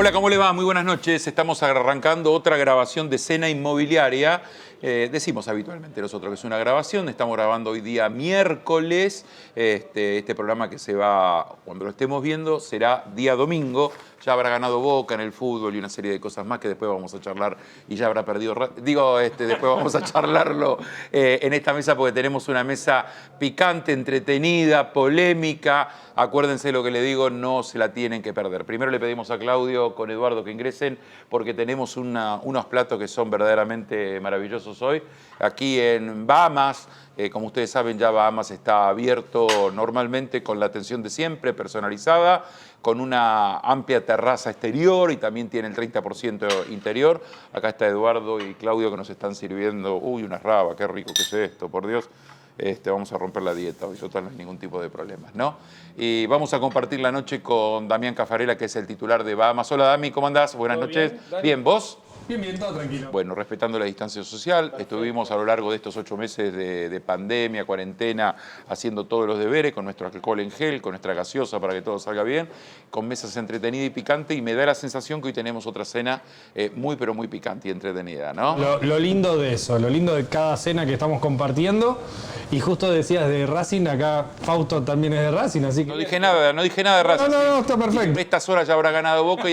Hola, ¿cómo le va? Muy buenas noches. Estamos arrancando otra grabación de Cena Inmobiliaria. Decimos habitualmente nosotros que es una grabación. Estamos grabando hoy día miércoles. Este programa que se va, cuando lo estemos viendo, será día domingo. Ya habrá ganado Boca en el fútbol y una serie de cosas más que después vamos a charlar y ya habrá perdido. Después vamos a charlarlo en esta mesa porque tenemos una mesa picante, entretenida, polémica. Acuérdense lo que le digo, no se la tienen que perder. Primero le pedimos a Claudio con Eduardo que ingresen porque tenemos unos platos que son verdaderamente maravillosos hoy. Aquí en Bahamas, como ustedes saben, ya Bahamas está abierto normalmente con la atención de siempre, personalizada, con una amplia terraza exterior y también tiene el 30% interior. Acá está Eduardo y Claudio que nos están sirviendo. Uy, una raba, qué rico que es esto, por Dios. Vamos a romper la dieta hoy, total, no hay ningún tipo de problemas, ¿no? Y vamos a compartir la noche con Damián Caffarella, que es el titular de Bahamas. Hola, Dami, ¿cómo andás? Buenas noches. Bien, ¿vos? Bien, todo tranquilo. Bueno, respetando la distancia social, estuvimos a lo largo de estos 8 meses de pandemia, cuarentena, haciendo todos los deberes con nuestro alcohol en gel, con nuestra gaseosa para que todo salga bien, con mesas entretenidas y picantes, y me da la sensación que hoy tenemos otra cena muy, pero muy picante y entretenida, ¿no? Lo lindo de eso, lo lindo de cada cena que estamos compartiendo. Y justo decías de Racing, acá Fausto también es de Racing, así que... No dije nada de Racing. No, está perfecto. En estas horas ya habrá ganado Boca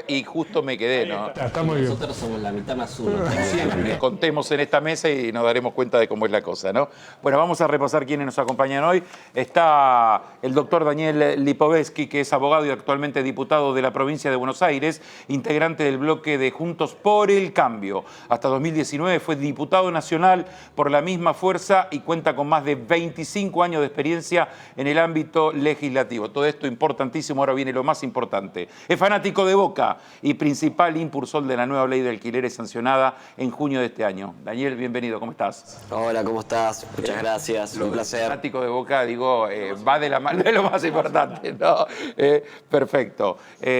y justo me quedé, ¿no? Está muy bien. Nosotros somos la mitad más uno. Siempre contemos en esta mesa y nos daremos cuenta de cómo es la cosa, ¿no? Bueno, vamos a repasar quiénes nos acompañan hoy. Está el doctor Daniel Lipovetsky, que es abogado y actualmente diputado de la provincia de Buenos Aires, integrante del bloque de Juntos por el Cambio. Hasta 2019 fue diputado nacional por la misma fuerza y cuenta con más de 25 años de experiencia en el ámbito legislativo. Todo esto importantísimo, ahora viene lo más importante. Es fanático de Boca y principal impulsor de la nueva ley de alquileres sancionada en junio de este año. Daniel, bienvenido, ¿cómo estás? Hola, ¿cómo estás? Muchas gracias, un placer. Fanático de Boca, digo, va de la mano de lo más importante, ¿no? Perfecto.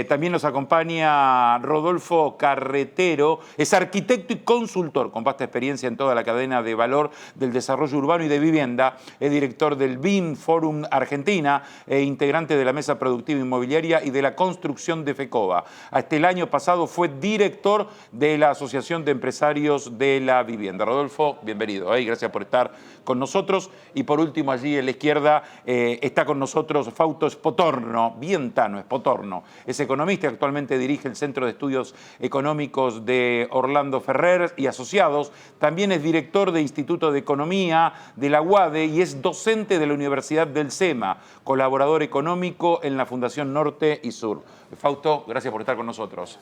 También nos acompaña Rodolfo Carretero, es arquitecto y consultor con vasta experiencia en toda la cadena de valor del desarrollo urbano y de vivienda, es director del BIM Forum Argentina e integrante de la Mesa Productiva Inmobiliaria y de la Construcción de FECOBA. Hasta el año pasado fue director de la Asociación de Empresarios de la Vivienda. Rodolfo, bienvenido, gracias por estar con nosotros. Y por último, allí en la izquierda está con nosotros Fausto Spotorno, bien Tano, Spotorno. Es economista y actualmente dirige el Centro de Estudios Económicos de Orlando Ferrer y Asociados. También es director de Instituto de Economía de la UADE y es docente de la Universidad del SEMA, colaborador económico en la Fundación Norte y Sur. Fausto, gracias por estar con nosotros.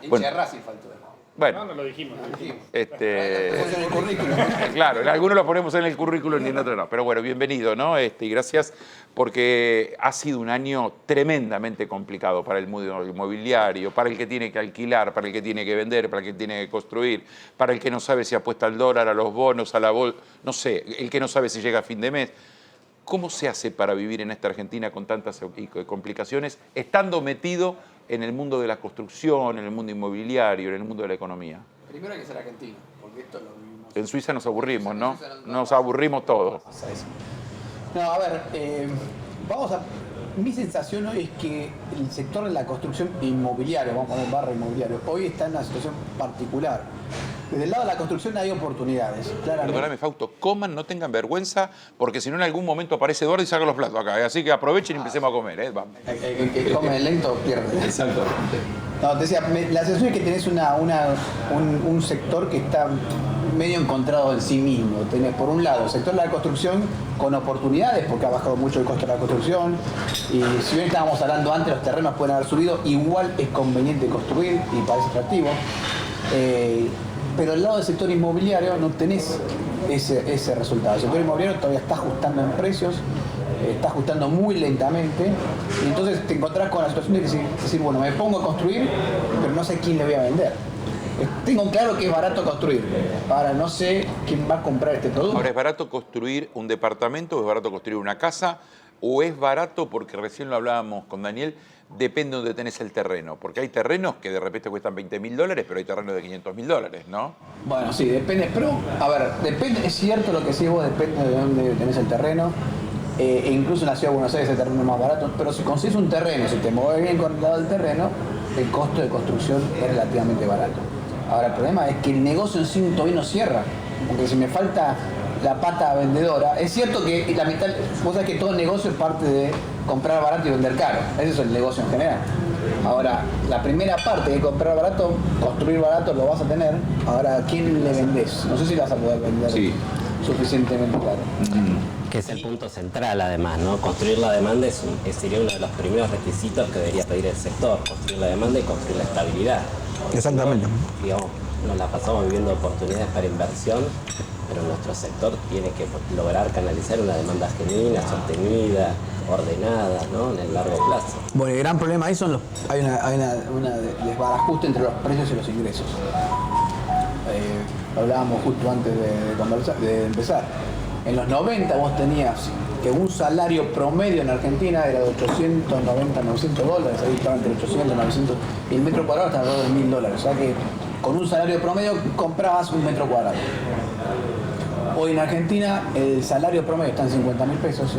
Bueno. Bueno, No lo dijimos. En el currículum. Claro, en algunos lo ponemos en el currículum y en otros no. Pero bueno, bienvenido, ¿no? Y gracias porque ha sido un año tremendamente complicado para el mundo inmobiliario, para el que tiene que alquilar, para el que tiene que vender, para el que tiene que construir, para el que no sabe si apuesta al dólar, a los bonos, a la bolsa, no sé, el que no sabe si llega a fin de mes. ¿Cómo se hace para vivir en esta Argentina con tantas complicaciones, estando metido en el mundo de la construcción, en el mundo inmobiliario, en el mundo de la economía? Primero hay que ser argentino, porque esto lo vivimos. En Suiza nos aburrimos, ¿no? Nos aburrimos todos. No, a ver, mi sensación hoy es que el sector de la construcción inmobiliaria, vamos a poner barra inmobiliario, hoy está en una situación particular. Desde el lado de la construcción hay oportunidades, claramente. Perdóname, Fausto, coman, no tengan vergüenza, porque si no en algún momento aparece Eduardo y saca los platos acá. Así que aprovechen y empecemos a comer, Vamos. El que come lento pierde. Exactamente. No, te decía, la sensación es que tenés un sector que está medio encontrado en sí mismo. Tenés, por un lado, el sector de la construcción con oportunidades, porque ha bajado mucho el costo de la construcción, y si bien estábamos hablando antes, los terrenos pueden haber subido, igual es conveniente construir y parece atractivo. Pero al lado del sector inmobiliario no tenés ese resultado. El sector inmobiliario todavía está ajustando en precios, está ajustando muy lentamente, y entonces te encontrás con la situación de decir, bueno, me pongo a construir, pero no sé a quién le voy a vender. Tengo claro que es barato construir, ahora no sé quién va a comprar este producto. Ahora, ¿es barato construir un departamento o es barato construir una casa? ¿O es barato, porque recién lo hablábamos con Daniel, depende de donde tenés el terreno? Porque hay terrenos que de repente cuestan $20.000, pero hay terrenos de $500.000, ¿no? Bueno, sí, depende, pero, a ver, depende, es cierto lo que decís vos, depende de dónde tenés el terreno. E incluso en la ciudad de Buenos Aires el terreno es más barato, pero si consigues un terreno, si te mueves bien con el lado del terreno, el costo de construcción es relativamente barato. Ahora, el problema es que el negocio en sí todavía no cierra, porque si me falta la pata vendedora, es cierto que la mitad, vos sabés que todo negocio es parte de comprar barato y vender caro, ese es el negocio en general. Ahora, la primera parte de comprar barato, construir barato lo vas a tener, ahora ¿a quién le vendés? No sé si vas a poder vender suficientemente caro. Que es el punto central además, ¿no? Construir la demanda sería uno de los primeros requisitos que debería pedir el sector, construir la demanda y construir la estabilidad. Exactamente. Digamos, nos la pasamos viviendo oportunidades para inversión, pero nuestro sector tiene que lograr canalizar una demanda genuina, sostenida, ordenada, ¿no? En el largo plazo. Bueno, el gran problema ahí son hay una desbarajuste entre los precios y los ingresos. Hablábamos justo antes de empezar. En los 90 vos tenías que un salario promedio en Argentina era de 890, 900 dólares, ahí estaba entre 800 y 900, y el metro cuadrado estaba alrededor de 1000 dólares, o sea que con un salario promedio comprabas un metro cuadrado. Hoy en Argentina el salario promedio está en 50.000 pesos, 54.000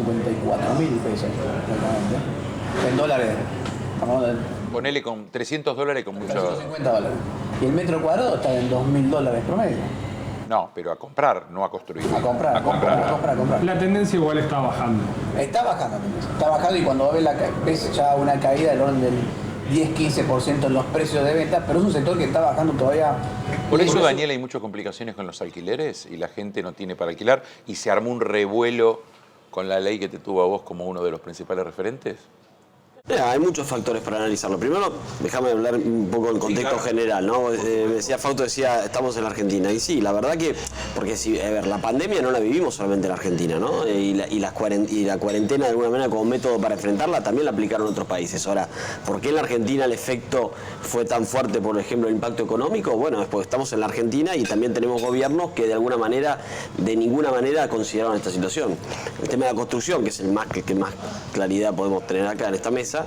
pesos, prácticamente. En dólares, estamos hablando de Ponele con 300 dólares con mucho... 350 dólares. Y el metro cuadrado está en 2.000 dólares promedio. No, pero a comprar, no a construir. A comprar. La tendencia igual está bajando. Está bajando y cuando ves ya una caída del orden del 10-15% en los precios de venta, pero es un sector que está bajando todavía. Por eso, Daniel, hay muchas complicaciones con los alquileres y la gente no tiene para alquilar y se armó un revuelo con la ley que te tuvo a vos como uno de los principales referentes. Hay muchos factores para analizarlo. Primero, déjame hablar un poco del contexto general, ¿no? Fausto decía, estamos en la Argentina. Y sí, la verdad que, porque la pandemia no la vivimos solamente en la Argentina, ¿no? Y la cuarentena de alguna manera como método para enfrentarla también la aplicaron en otros países. Ahora, ¿por qué en la Argentina el efecto fue tan fuerte, por ejemplo, el impacto económico? Bueno, es porque estamos en la Argentina y también tenemos gobiernos que de ninguna manera consideraron esta situación. El tema de la construcción, que es el que más claridad podemos tener acá en esta mesa,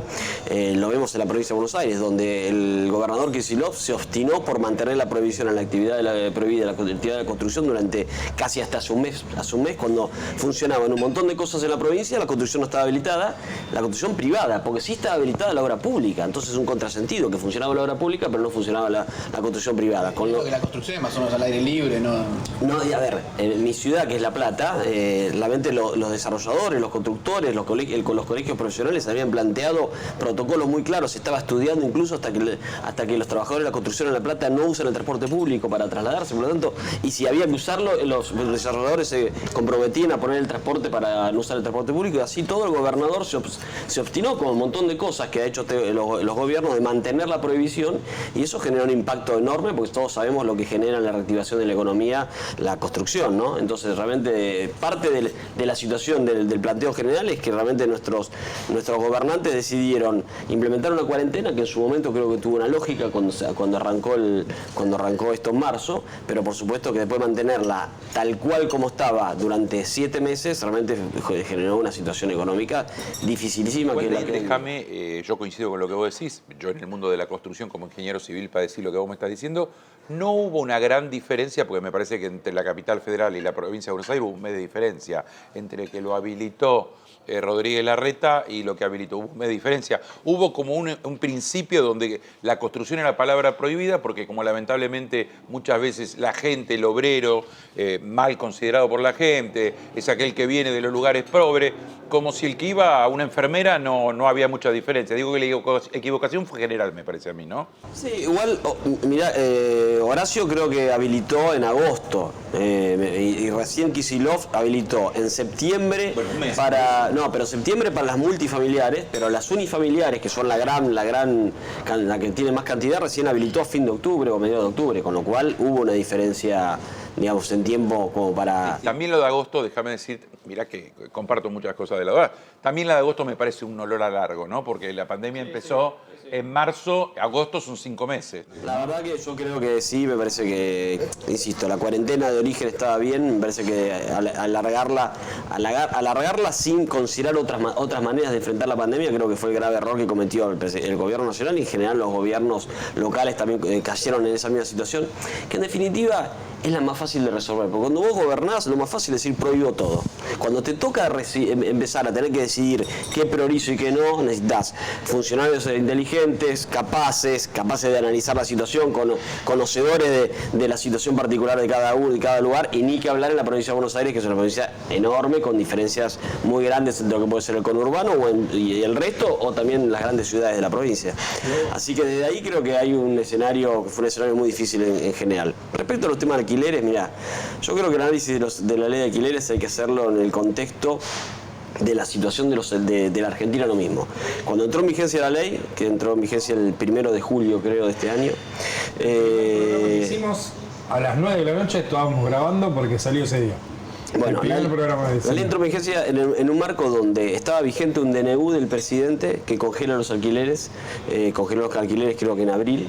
lo vemos en la provincia de Buenos Aires, donde el gobernador Kicillof se obstinó por mantener la prohibición en la actividad prohibida de la actividad de construcción durante casi hasta hace un mes, cuando funcionaban un montón de cosas en la provincia, la construcción no estaba habilitada, la construcción privada, porque sí estaba habilitada la obra pública, entonces es un contrasentido, que funcionaba la obra pública pero no funcionaba la construcción privada. Que la construcción es más o menos al aire libre, ¿no? No, y a ver, en mi ciudad, que es La Plata, los desarrolladores, los constructores, los colegios profesionales habían planteado protocolos muy claros, se estaba estudiando incluso hasta que los trabajadores de la construcción en La Plata no usan el transporte público para trasladarse, por lo tanto, y si había que usarlo, los desarrolladores se comprometían a poner el transporte para no usar el transporte público, y así todo el gobernador se obstinó con un montón de cosas que ha hecho los gobiernos de mantener la prohibición, y eso generó un impacto enorme, porque todos sabemos lo que genera en la reactivación de la economía la construcción, ¿no? Entonces, realmente, parte de la situación del planteo general es que realmente nuestros gobernantes decidieron implementar una cuarentena que en su momento creo que tuvo una lógica cuando arrancó esto en marzo, pero por supuesto que después mantenerla tal cual como estaba durante 7 meses realmente generó una situación económica dificilísima. Déjame, yo coincido con lo que vos decís, yo en el mundo de la construcción como ingeniero civil para decir lo que vos me estás diciendo, no hubo una gran diferencia, porque me parece que entre la capital federal y la provincia de Buenos Aires hubo un mes de diferencia entre que lo habilitó Rodríguez Larreta y lo que habilitó. Hubo una diferencia. Hubo como un principio donde la construcción era palabra prohibida, porque como lamentablemente muchas veces la gente, el obrero, mal considerado por la gente, es aquel que viene de los lugares pobres, como si el que iba a una enfermera no había mucha diferencia. Digo que la equivocación fue general, me parece a mí, ¿no? Sí, igual, mirá, Horacio creo que habilitó en agosto, y recién Kicillof habilitó en septiembre pero septiembre para las multifamiliares, pero las unifamiliares, que son la que tiene más cantidad, recién habilitó a fin de octubre o mediados de octubre, con lo cual hubo una diferencia, digamos, en tiempo como para... También lo de agosto, déjame decir, mirá que comparto muchas cosas de la verdad, también la de agosto me parece un olor a largo, ¿no? Porque la pandemia empezó en marzo, agosto son 5 meses. La verdad que yo creo que sí, me parece que, insisto, la cuarentena de origen estaba bien, me parece que alargarla sin considerar otras maneras de enfrentar la pandemia, creo que fue el grave error que cometió el gobierno nacional, y en general los gobiernos locales también cayeron en esa misma situación, que en definitiva es la más fácil de resolver. Porque cuando vos gobernás, lo más fácil es decir prohíbo todo. Cuando te toca empezar a tener que decidir qué priorizo y qué no, necesitas funcionarios inteligentes, capaces de analizar la situación, conocedores de la situación particular de cada uno y cada lugar, y ni que hablar en la provincia de Buenos Aires, que es una provincia enorme, con diferencias muy grandes entre lo que puede ser el conurbano y el resto, o también las grandes ciudades de la provincia. Así que desde ahí creo que hay un escenario que fue un escenario muy difícil en general. Respecto a los temas de alquileres, mira, yo creo que el análisis de la ley de alquileres hay que hacerlo en el contexto de la situación de la Argentina lo mismo. Cuando entró en vigencia la ley, que entró en vigencia el 1 de julio creo de este año, hicimos a las 9 de la noche, estábamos grabando porque salió ese día. Bueno, la ley entró en vigencia en un marco donde estaba vigente un DNU del presidente que congela los alquileres, congeló los alquileres creo que en abril,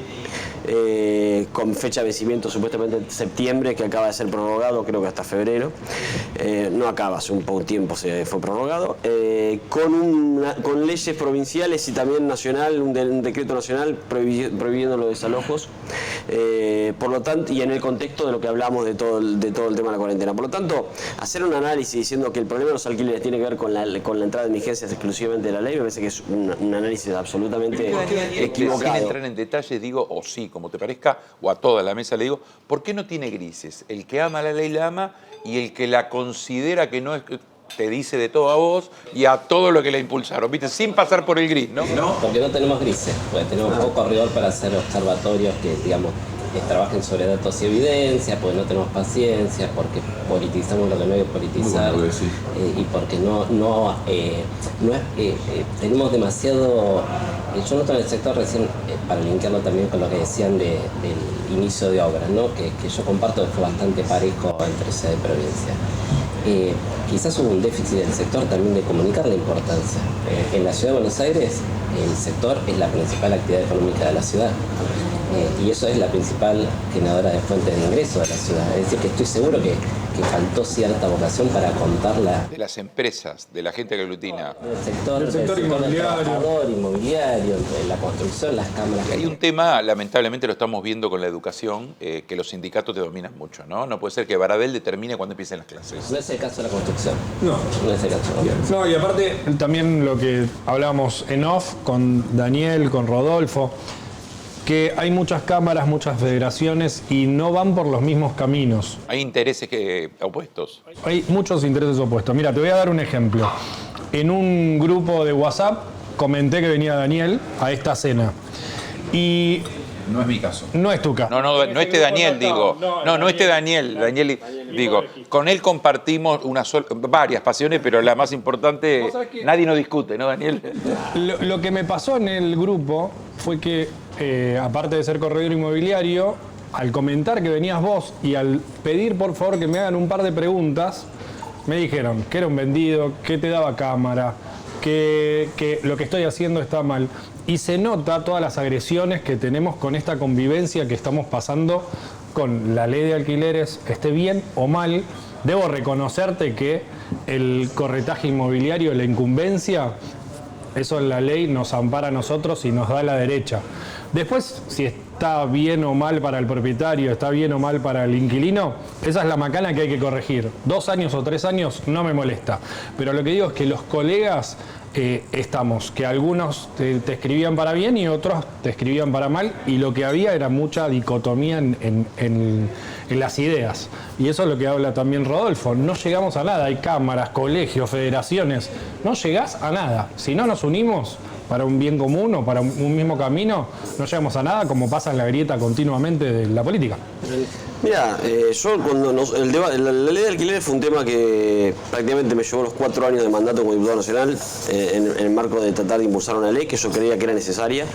con fecha de vencimiento supuestamente en septiembre, que acaba de ser prorrogado creo que hasta febrero, no acaba, hace un poco tiempo se fue prorrogado, con leyes provinciales y también nacional, un decreto nacional prohibiendo los desalojos, por lo tanto, y en el contexto de lo que hablamos de todo el tema de la cuarentena. Por lo tanto, hacer un análisis diciendo que el problema de los alquileres tiene que ver con la entrada en vigencia exclusivamente de la ley, me parece que es un análisis absolutamente equivocado. Sin entrar en detalles, digo, o sí, como te parezca, o a toda la mesa le digo, ¿por qué no tiene grises? El que ama la ley la ama, y el que la considera que no es, te dice de todo a vos y a todo lo que la impulsaron, ¿viste? Sin pasar por el gris, ¿no? No, porque no tenemos grises, porque tenemos poco rigor para hacer observatorios que, digamos, trabajen sobre datos y evidencia, porque no tenemos paciencia, porque politizamos lo que no hay que politizar, y porque tenemos demasiado. Yo noto en el sector recién, para linkearlo también con lo que decían del inicio de obras, ¿no? que yo comparto que fue bastante parejo entre ciudad y provincia. Quizás hubo un déficit del sector también de comunicar la importancia. En la ciudad de Buenos Aires, el sector es la principal actividad económica de la ciudad. Y eso es la principal generadora de fuentes de ingreso de la ciudad. Es decir, que estoy seguro que faltó cierta vocación para contarla. De las empresas, de la gente que aglutina. Del sector inmobiliario, la construcción, las cámaras. Hay un tema, lamentablemente lo estamos viendo con la educación, que los sindicatos te dominan mucho, ¿no? No puede ser que Baradel determine cuándo empiecen las clases. No es el caso de la construcción. No es el caso. No, y aparte también lo que hablábamos en off con Daniel, con Rodolfo, que hay muchas cámaras, muchas federaciones y no van por los mismos caminos. Hay intereses opuestos. Hay muchos intereses opuestos. Mira, te voy a dar un ejemplo. En un grupo de WhatsApp comenté que venía Daniel a esta cena. Y no es mi caso. No es tu caso. No este Daniel, digo. No este Daniel. Daniel, digo, con él compartimos varias pasiones, pero la más importante, nadie nos discute, ¿no, Daniel? Lo que me pasó en el grupo fue que, aparte de ser corredor inmobiliario, al comentar que venías vos y al pedir por favor que me hagan un par de preguntas, me dijeron que era un vendido, que te daba cámara, que lo que estoy haciendo está mal. Y se nota todas las agresiones que tenemos con esta convivencia que estamos pasando con la ley de alquileres, esté bien o mal. Debo reconocerte que el corretaje inmobiliario, la incumbencia, eso en la ley nos ampara a nosotros y nos da la derecha. Después, si está bien o mal para el propietario, está bien o mal para el inquilino, esa es la macana que hay que corregir. 2 años o 3 años no me molesta. Pero lo que digo es que los colegas estamos, que algunos te escribían para bien y otros te escribían para mal, y lo que había era mucha dicotomía en las ideas. Y eso es lo que habla también Rodolfo. No llegamos a nada. Hay cámaras, colegios, federaciones. No llegás a nada. Si no nos unimos para un bien común o para un mismo camino, no llegamos a nada, como pasa en la grieta continuamente de la política. Mira, yo cuando la ley de alquileres fue un tema que prácticamente me llevó los 4 años de mandato como diputado nacional, en el marco de tratar de impulsar una ley que yo creía que era necesaria,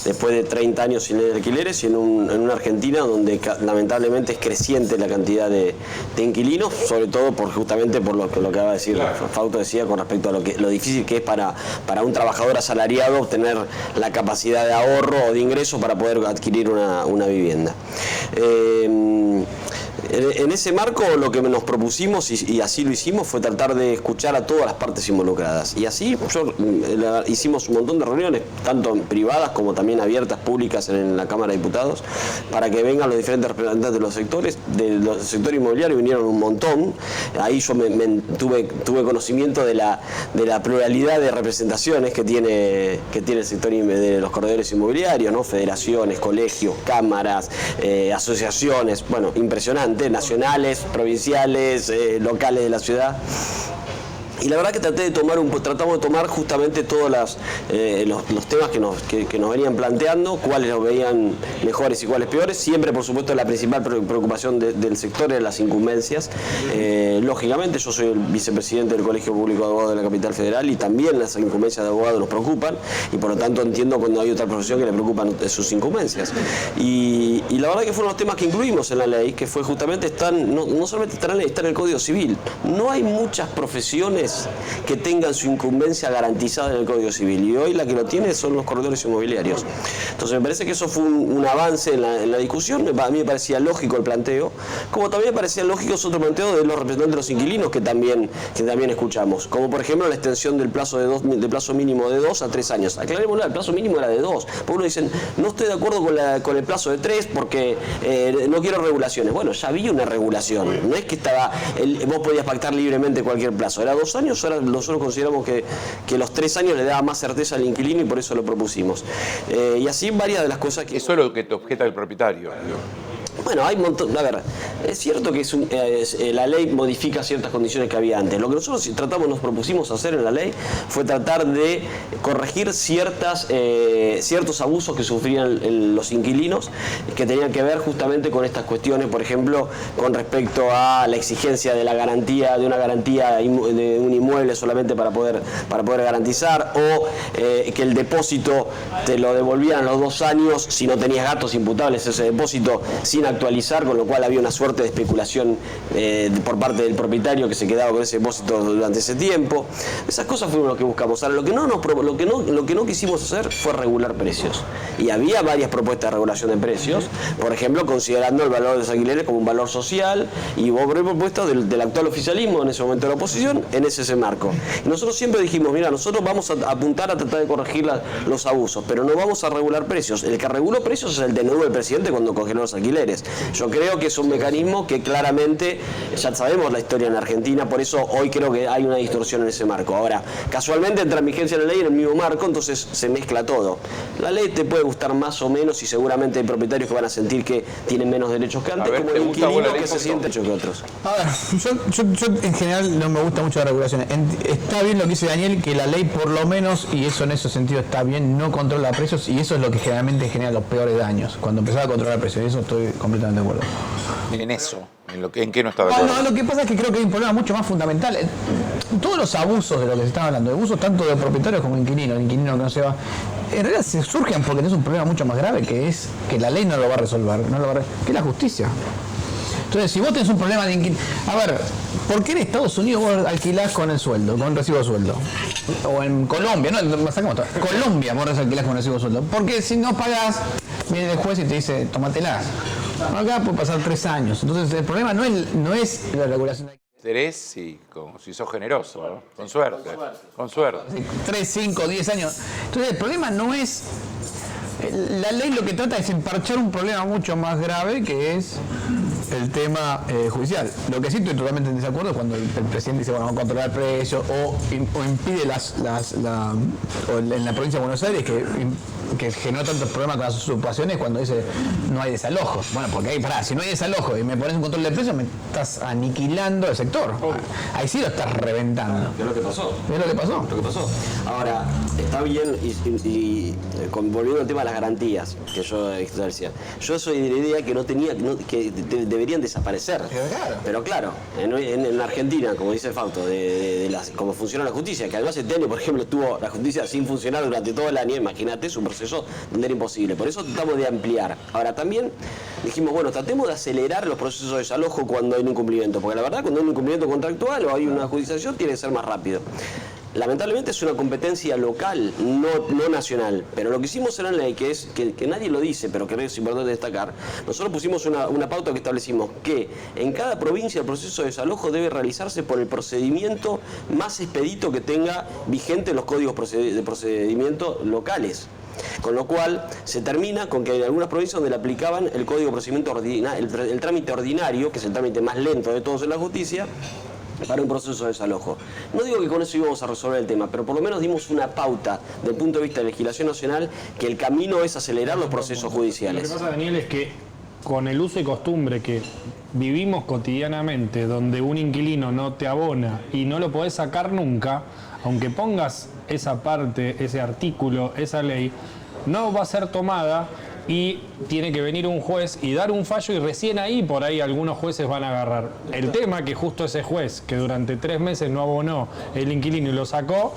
después de 30 años sin ley de alquileres y en una Argentina donde lamentablemente es creciente la cantidad de inquilinos, sobre todo justamente por lo que acaba de decir Fausto decía con respecto a lo difícil que es para un trabajador asalariado obtener la capacidad de ahorro o de ingreso para poder adquirir una vivienda. En ese marco lo que nos propusimos, y así lo hicimos, fue tratar de escuchar a todas las partes involucradas. Y así hicimos un montón de reuniones, tanto privadas como también abiertas, públicas en la Cámara de Diputados, para que vengan los diferentes representantes de los sectores. Del sector inmobiliario vinieron un montón. Ahí yo tuve conocimiento de la pluralidad de representaciones que tiene el sector de los corredores inmobiliarios, ¿no? Federaciones, colegios, cámaras, asociaciones, bueno, impresionante, nacionales, provinciales, locales de la ciudad. Y la verdad que tratamos de tomar justamente todos los temas que nos venían planteando, cuáles los veían mejores y cuáles peores. Siempre, por supuesto, la principal preocupación del sector era las incumbencias. Lógicamente, yo soy el vicepresidente del Colegio Público de Abogados de la Capital Federal y también las incumbencias de abogados nos preocupan y por lo tanto entiendo cuando hay otra profesión que le preocupan sus incumbencias. Y la verdad que fueron los temas que incluimos en la ley, que fue justamente, no solamente está en la ley, está en el Código Civil. No hay muchas profesiones que tengan su incumbencia garantizada en el Código Civil y hoy la que lo tiene son los corredores inmobiliarios. Entonces me parece que eso fue un avance en la discusión. A mí me parecía lógico el planteo, como también me parecían lógicos otros planteos de los representantes de los inquilinos que también escuchamos, como por ejemplo la extensión del plazo mínimo de 2 a 3 años. Aclarémoslo, el plazo mínimo era de 2, porque uno dicen, no estoy de acuerdo con el plazo de 3 porque no quiero regulaciones. Bueno, ya había una regulación, no es que vos podías pactar libremente cualquier plazo, era 2 años. Ahora nosotros consideramos que los 3 años le daba más certeza al inquilino y por eso lo propusimos. Y así varias de las cosas que... Eso es lo que te objeta el propietario. Bueno, hay un montón. A ver, es cierto que la ley modifica ciertas condiciones que había antes. Lo que nosotros nos propusimos hacer en la ley fue tratar de corregir ciertos abusos que sufrían los inquilinos, que tenían que ver justamente con estas cuestiones, por ejemplo, con respecto a la exigencia de una garantía de un inmueble solamente para poder garantizar, o que el depósito te lo devolvieran a los 2 años si no tenías gastos imputables ese depósito sin actualizar, con lo cual había una suerte de especulación por parte del propietario que se quedaba con ese depósito durante ese tiempo. Esas cosas fueron lo que buscamos. Ahora, lo que no quisimos hacer fue regular precios. Y había varias propuestas de regulación de precios, por ejemplo, considerando el valor de los alquileres como un valor social, y hubo propuestas del actual oficialismo, en ese momento de la oposición, en ese marco. Y nosotros siempre dijimos, mira, nosotros vamos a apuntar a tratar de corregir los abusos, pero no vamos a regular precios. El que reguló precios es el DNU del presidente cuando congeló los alquileres. Yo creo que es un mecanismo que claramente ya sabemos la historia en Argentina, por eso hoy creo que hay una distorsión en ese marco. Ahora, casualmente entra en vigencia la ley en el mismo marco, entonces se mezcla todo. La ley te puede gustar más o menos y seguramente hay propietarios que van a sentir que tienen menos derechos que antes, como el inquilino que se siente hecho que otros. A ver, yo en general no me gusta mucho la regulación. Está bien lo que dice Daniel, que la ley por lo menos, y eso en ese sentido está bien, no controla precios, y eso es lo que generalmente genera los peores daños, cuando empezaba a controlar precios, y eso estoy completamente de acuerdo. En eso, ¿en qué no está de acuerdo? No, lo que pasa es que creo que hay un problema mucho más fundamental. Todos los abusos de lo que se está hablando, abusos tanto de propietarios como de inquilinos, el inquilino que no se va, en realidad se surgen porque es un problema mucho más grave, que es que la ley no lo va a resolver, que es la justicia. Entonces, si vos tenés un problema de inquilino... A ver, ¿por qué en Estados Unidos vos alquilás con el sueldo, con recibo de sueldo? O en Colombia, no, sacamos todo. Colombia vos alquilás con recibo de sueldo. Porque si no pagás, viene el juez y te dice, tómatelas. Acá puede pasar 3 años. Entonces, el problema no es la regulación. 3, sí, si sos generoso, ¿no? Con suerte. Con suerte. 3, 5, 10 años. Entonces, el problema no es... La ley lo que trata es emparchar un problema mucho más grave, que es el tema judicial. Lo que sí estoy totalmente en desacuerdo es cuando el presidente dice, bueno, vamos a controlar precios, o impide o en la provincia de Buenos Aires que generó tantos problemas con las usurpaciones cuando dice no hay desalojos. Bueno, porque ahí, si no hay desalojo y me pones un control de precios, me estás aniquilando el sector. Ahí sí lo estás reventando. ¿Qué es lo que pasó? ¿Qué es lo que pasó? Lo que pasó. Ahora, está bien, y volviendo al tema de las garantías, que yo decía, yo soy de la idea que deberían desaparecer. Pero claro, en Argentina, como dice Fausto, cómo funciona la justicia, que además este año, por ejemplo, estuvo la justicia sin funcionar durante todo el año, imagínate, es un proceso donde era imposible. Por eso tratamos de ampliar. Ahora también dijimos, bueno, tratemos de acelerar los procesos de desalojo cuando hay un incumplimiento, porque la verdad, cuando hay un incumplimiento contractual o hay una judicialización, tiene que ser más rápido. lamentablemente es una competencia local, no nacional. Pero lo que hicimos en la ley, que nadie lo dice, pero que es importante destacar, nosotros pusimos una pauta que establecimos que en cada provincia el proceso de desalojo debe realizarse por el procedimiento más expedito que tenga vigente los códigos de procedimiento locales. Con lo cual se termina con que hay algunas provincias donde le aplicaban el código de procedimiento ordinario, el trámite ordinario, que es el trámite más lento de todos en la justicia, para un proceso de desalojo. No digo que con eso íbamos a resolver el tema, pero por lo menos dimos una pauta desde el punto de vista de legislación nacional que el camino es acelerar los procesos judiciales. Lo que pasa, Daniel, es que con el uso y costumbre que vivimos cotidianamente, donde un inquilino no te abona y no lo podés sacar nunca, aunque pongas esa parte, ese artículo, esa ley, no va a ser tomada y tiene que venir un juez y dar un fallo y recién ahí por ahí algunos jueces van a agarrar. El tema que justo ese juez que durante 3 meses no abonó el inquilino y lo sacó,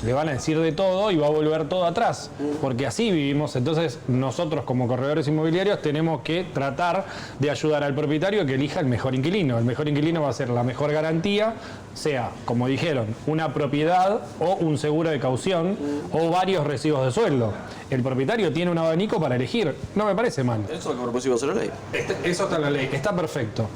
le van a decir de todo y va a volver todo atrás, porque así vivimos. Entonces nosotros como corredores inmobiliarios tenemos que tratar de ayudar al propietario que elija el mejor inquilino. El mejor inquilino va a ser la mejor garantía, sea, como dijeron, una propiedad o un seguro de caución o varios recibos de sueldo. El propietario tiene un abanico para elegir, no me parece mal. Eso es lo que propusimos en la ley. Eso está en la ley, está perfecto.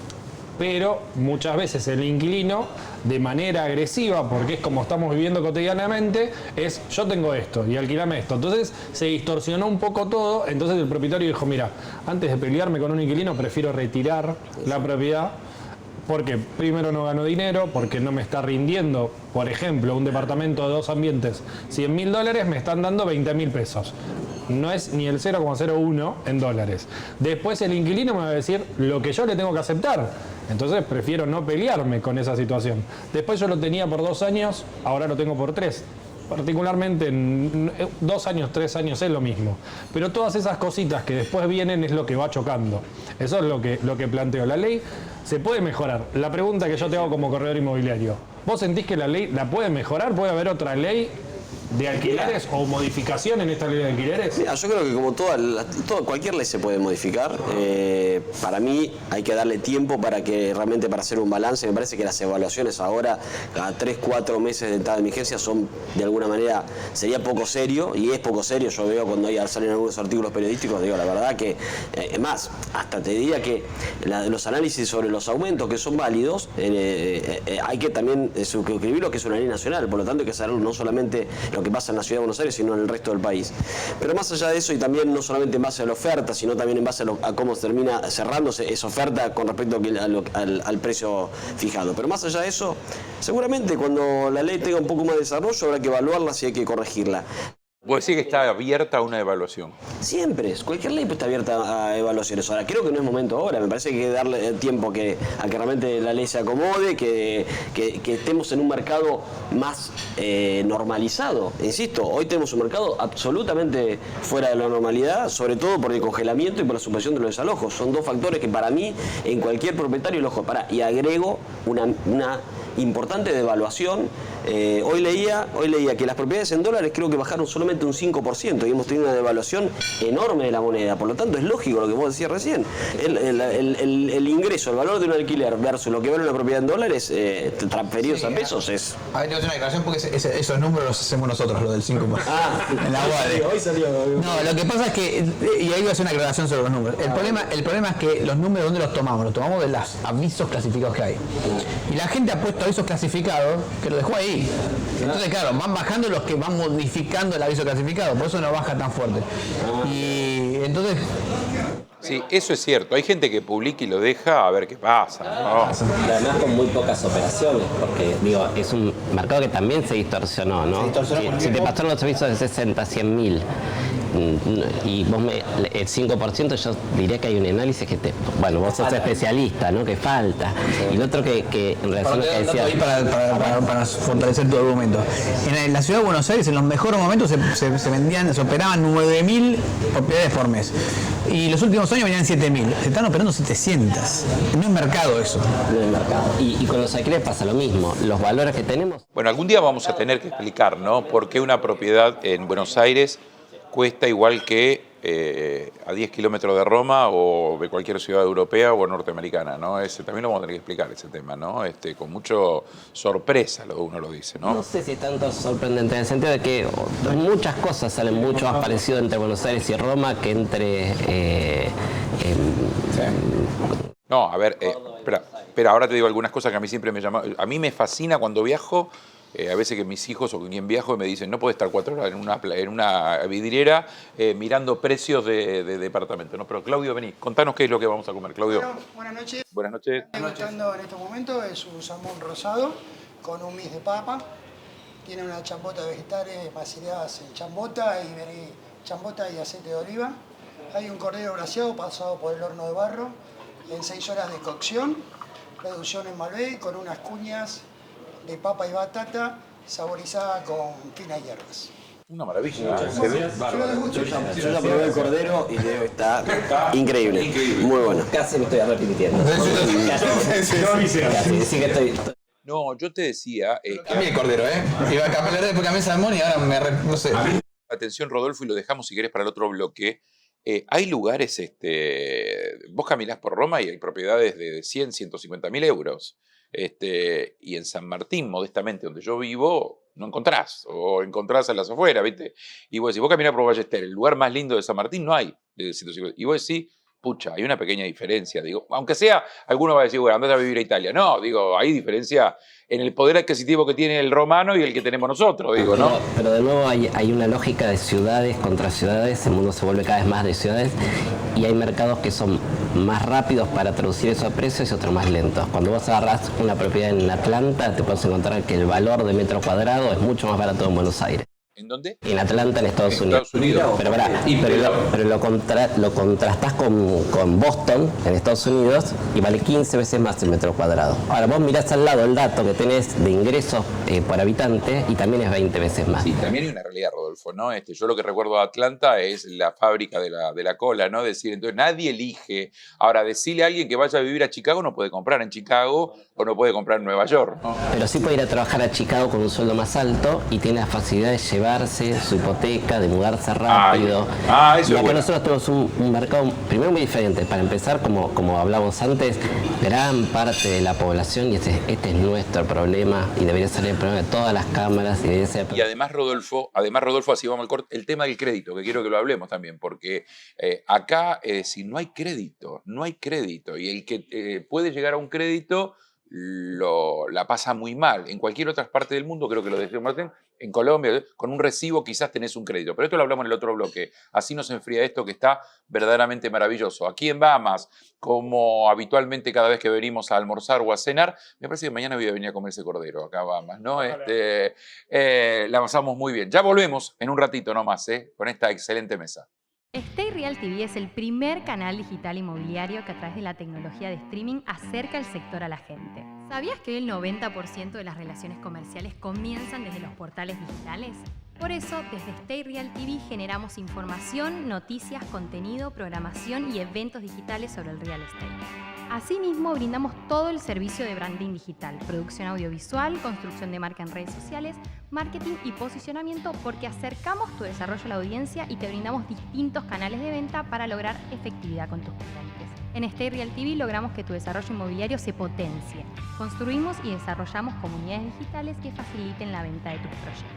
Pero muchas veces el inquilino, de manera agresiva, porque es como estamos viviendo cotidianamente, es yo tengo esto y alquilame esto. Entonces se distorsionó un poco todo, entonces el propietario dijo, mira, antes de pelearme con un inquilino prefiero retirar la propiedad, porque primero no gano dinero, porque no me está rindiendo, por ejemplo, un departamento de 2 ambientes, $100.000 me están dando 20.000 pesos. No es ni el 0,01 en dólares. Después el inquilino me va a decir lo que yo le tengo que aceptar. Entonces prefiero no pelearme con esa situación. Después yo lo tenía por 2 años, ahora lo tengo por 3. Particularmente en 2 años, 3 años es lo mismo. Pero todas esas cositas que después vienen es lo que va chocando. Eso es lo que planteo. La ley se puede mejorar. La pregunta que yo te hago como corredor inmobiliario, ¿vos sentís que la ley la puede mejorar? ¿Puede haber otra ley de alquileres o modificación en esta ley de alquileres? Mira, yo creo que como cualquier ley se puede modificar. Para mí hay que darle tiempo para hacer un balance. Me parece que las evaluaciones ahora, cada 3-4 meses de entrada en vigencia, son de alguna manera, sería poco serio, y es poco serio. Yo veo cuando salen algunos artículos periodísticos, digo, la verdad que, es más, hasta te diría que los análisis sobre los aumentos que son válidos, hay que también suscribir lo que es una ley nacional. Por lo tanto hay que saber no solamente lo que pasa en la Ciudad de Buenos Aires, sino en el resto del país. Pero más allá de eso, y también no solamente en base a la oferta, sino también en base a cómo termina cerrándose esa oferta con respecto al precio fijado. Pero más allá de eso, seguramente cuando la ley tenga un poco más de desarrollo habrá que evaluarla si hay que corregirla. Vos decís que está abierta a una evaluación. Siempre, cualquier ley está abierta a evaluaciones. Ahora, creo que no es momento ahora, me parece que hay que darle tiempo a que realmente la ley se acomode, que estemos en un mercado más normalizado. Insisto, hoy tenemos un mercado absolutamente fuera de la normalidad, sobre todo por el congelamiento y por la suspensión de los desalojos. Son 2 factores que para mí, en cualquier propietario, y agrego una importante devaluación. Hoy leía que las propiedades en dólares creo que bajaron solamente un 5% y hemos tenido una devaluación enorme de la moneda. Por lo tanto, es lógico lo que vos decías recién. El ingreso, el valor de un alquiler versus lo que vale una propiedad en dólares transferidos a pesos es... A ver, te voy a hacer una declaración porque esos números los hacemos nosotros, los del 5%. En la UAD. Hoy salió. No, lo que pasa es que, y ahí voy a hacer una aclaración sobre los números. El problema es que los números, ¿dónde los tomamos? Los tomamos de los avisos clasificados que hay. Y la gente ha puesto avisos clasificados que lo dejó ahí. Entonces, claro, van bajando los que van modificando el aviso clasificado, por eso no baja tan fuerte. Y entonces... Sí, eso es cierto. Hay gente que publica y lo deja a ver qué pasa, ¿no? Además con muy pocas operaciones, porque digo, es un mercado que también se distorsionó, ¿no? Si te pasaron los avisos de 60 a 100.000 y vos el 5%, yo diría que hay un análisis que bueno, vos sos especialista, ¿no? Que falta. Y lo otro que en relación a lo que decías... Para fortalecer tu argumento. En la Ciudad de Buenos Aires, en los mejores momentos, se operaban 9.000 propiedades por mes. Y los últimos años venían 7.000. Se están operando 700. No es mercado eso. No es mercado. Y con los alquileres pasa lo mismo. Los valores que tenemos... Bueno, algún día vamos a tener que explicar, ¿no? Por qué una propiedad en Buenos Aires cuesta igual que a 10 kilómetros de Roma o de cualquier ciudad europea o norteamericana, ¿no? También lo vamos a tener que explicar ese tema, ¿no? Con mucho sorpresa uno lo dice, ¿no? No sé si es tanto sorprendente en el sentido de que muchas cosas salen mucho más parecido entre Buenos Aires y Roma que entre... No, a ver, espera, ahora te digo algunas cosas que a mí siempre me llaman. A mí me fascina cuando viajo, a veces que mis hijos o con quien viajo me dicen, no puedes estar 4 horas en una vidriera mirando precios de departamento, ¿no? Pero Claudio, vení, contanos qué es lo que vamos a comer, Claudio. Bueno, buenas noches. Buenas noches. Estoy gustando en este momento es un salmón rosado con un mix de papa. Tiene una chambota de vegetales maceradas en chambota y aceite de oliva. Hay un cordero braseado pasado por el horno de barro en 6 horas de cocción, reducción en Malbec con unas cuñas de papa y batata saborizada con finas hierbas. Una maravilla. Yo ya probé el cordero y Leo está increíble. Muy bueno. Casi me estoy arrepintiendo. Casi, sí que estoy... No, yo te decía... Cambié el cordero, Iba a cambiar después cambié salmón y ahora no sé. Atención, Rodolfo, y lo dejamos si querés para el otro bloque. Hay lugares, vos caminás por Roma y hay propiedades de 100, 150 mil euros. Y en San Martín, modestamente, donde yo vivo, no encontrás, o encontrás a las afueras, ¿viste? Y vos decís, vos caminás por Ballester, el lugar más lindo de San Martín no hay de 150. Y vos decís, pucha, hay una pequeña diferencia, digo, aunque sea, alguno va a decir, bueno, andate a vivir a Italia. No, digo, hay diferencia en el poder adquisitivo que tiene el romano y el que tenemos nosotros, digo, ¿no? Pero de nuevo hay una lógica de ciudades contra ciudades, el mundo se vuelve cada vez más de ciudades y hay mercados que son más rápidos para traducir esos precios y otros más lentos. Cuando vos agarrás una propiedad en Atlanta, te puedes encontrar que el valor de metro cuadrado es mucho más barato en Buenos Aires. ¿En dónde? En Atlanta, en Estados Unidos. Pero lo contrastás con Boston, en Estados Unidos, y vale 15 veces más el metro cuadrado. Ahora vos mirás al lado el dato que tenés de ingresos por habitante y también es 20 veces más. Sí, también hay una realidad, Rodolfo, ¿no? Yo lo que recuerdo de Atlanta es la fábrica de la cola, ¿no? Decir, entonces nadie elige. Ahora, decirle a alguien que vaya a vivir a Chicago no puede comprar en Chicago o no puede comprar en Nueva York, ¿no? Pero sí puede ir a trabajar a Chicago con un sueldo más alto y tiene la facilidad de llevarse su hipoteca, de mudarse rápido. Eso y es acá bueno. nosotros tenemos un mercado primero muy diferente. Para empezar, como hablamos antes, gran parte de la población, y este es nuestro problema y debería ser el problema de todas las cámaras. Y debería ser... Y además, Rodolfo, así vamos al corte, el tema del crédito, que quiero que lo hablemos también, porque acá, si no hay crédito, y el que puede llegar a un crédito la pasa muy mal. En cualquier otra parte del mundo, creo que lo decía Martín, en Colombia, con un recibo quizás tenés un crédito. Pero esto lo hablamos en el otro bloque. Así nos enfría esto que está verdaderamente maravilloso. Aquí en Bahamas, como habitualmente cada vez que venimos a almorzar o a cenar, me parece que mañana voy a venir a comer ese cordero acá a Bahamas, ¿no? La pasamos muy bien. Ya volvemos en un ratito nomás, con esta excelente mesa. Stay Real TV es el primer canal digital inmobiliario que a través de la tecnología de streaming acerca el sector a la gente. ¿Sabías que hoy el 90% de las relaciones comerciales comienzan desde los portales digitales? Por eso, desde Stay Real TV generamos información, noticias, contenido, programación y eventos digitales sobre el real estate. Asimismo, brindamos todo el servicio de branding digital, producción audiovisual, construcción de marca en redes sociales, marketing y posicionamiento, porque acercamos tu desarrollo a la audiencia y te brindamos distintos canales de venta para lograr efectividad con tus clientes. En Stay Real TV logramos que tu desarrollo inmobiliario se potencie. Construimos y desarrollamos comunidades digitales que faciliten la venta de tus proyectos.